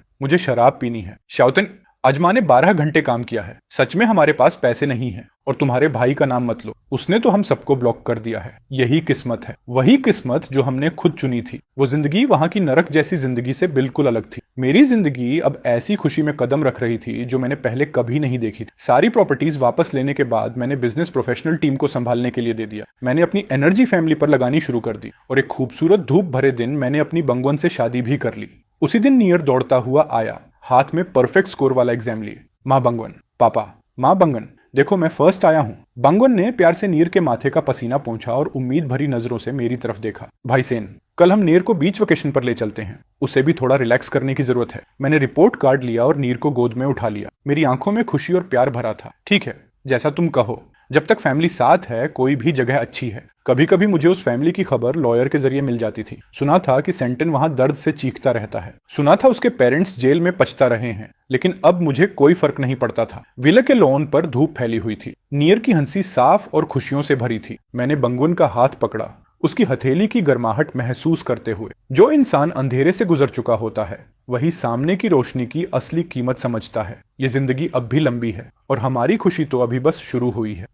मुझे शराब पीनी है। शाओतन, अजमा ने 12 घंटे काम किया है। सच में हमारे पास पैसे नहीं है। और तुम्हारे भाई का नाम मत लो, उसने तो हम सबको ब्लॉक कर दिया है। यही किस्मत है, वही किस्मत जो हमने खुद चुनी थी। वो जिंदगी वहां की नरक जैसी जिंदगी से बिल्कुल अलग थी। मेरी जिंदगी अब ऐसी खुशी में कदम रख रही थी जो मैंने पहले कभी नहीं देखी थी। सारी प्रॉपर्टीज वापस लेने के बाद मैंने बिजनेस प्रोफेशनल टीम को संभालने के लिए दे दिया। मैंने अपनी एनर्जी फैमिली पर लगानी शुरू कर दी, और एक खूबसूरत धूप भरे दिन मैंने अपनी बंगवन से शादी भी कर ली। उसी दिन नियर दौड़ता हुआ आया, हाथ में परफेक्ट स्कोर वाला एग्जाम लिए। माँ बंगवन, पापा, माँ बंगन, देखो मैं फर्स्ट आया हूँ। बंगवन ने प्यार से नीर के माथे का पसीना पोंछा और उम्मीद भरी नजरों से मेरी तरफ देखा। भाई सेन, कल हम नीर को बीच वेकेशन पर ले चलते हैं। उसे भी थोड़ा रिलैक्स करने की जरूरत है। मैंने रिपोर्ट कार्ड लिया और नीर को गोद में उठा लिया। मेरी आंखों में खुशी और प्यार भरा था। ठीक है, जैसा तुम कहो। जब तक फैमिली साथ है, कोई भी जगह अच्छी है। कभी कभी मुझे उस फैमिली की खबर लॉयर के जरिए मिल जाती थी। सुना था कि सेंटन वहां दर्द से चीखता रहता है। सुना था उसके पेरेंट्स जेल में पछता रहे हैं। लेकिन अब मुझे कोई फर्क नहीं पड़ता था। विला के लॉन पर धूप फैली हुई थी। नियर की हंसी साफ और खुशियों से भरी थी। मैंने बंगवन का हाथ पकड़ा, उसकी हथेली की गर्माहट महसूस करते हुए। जो इंसान अंधेरे से गुजर चुका होता है, वही सामने की रोशनी की असली कीमत समझता है। ये जिंदगी अब भी लंबी है, और हमारी खुशी तो अभी बस शुरू हुई है।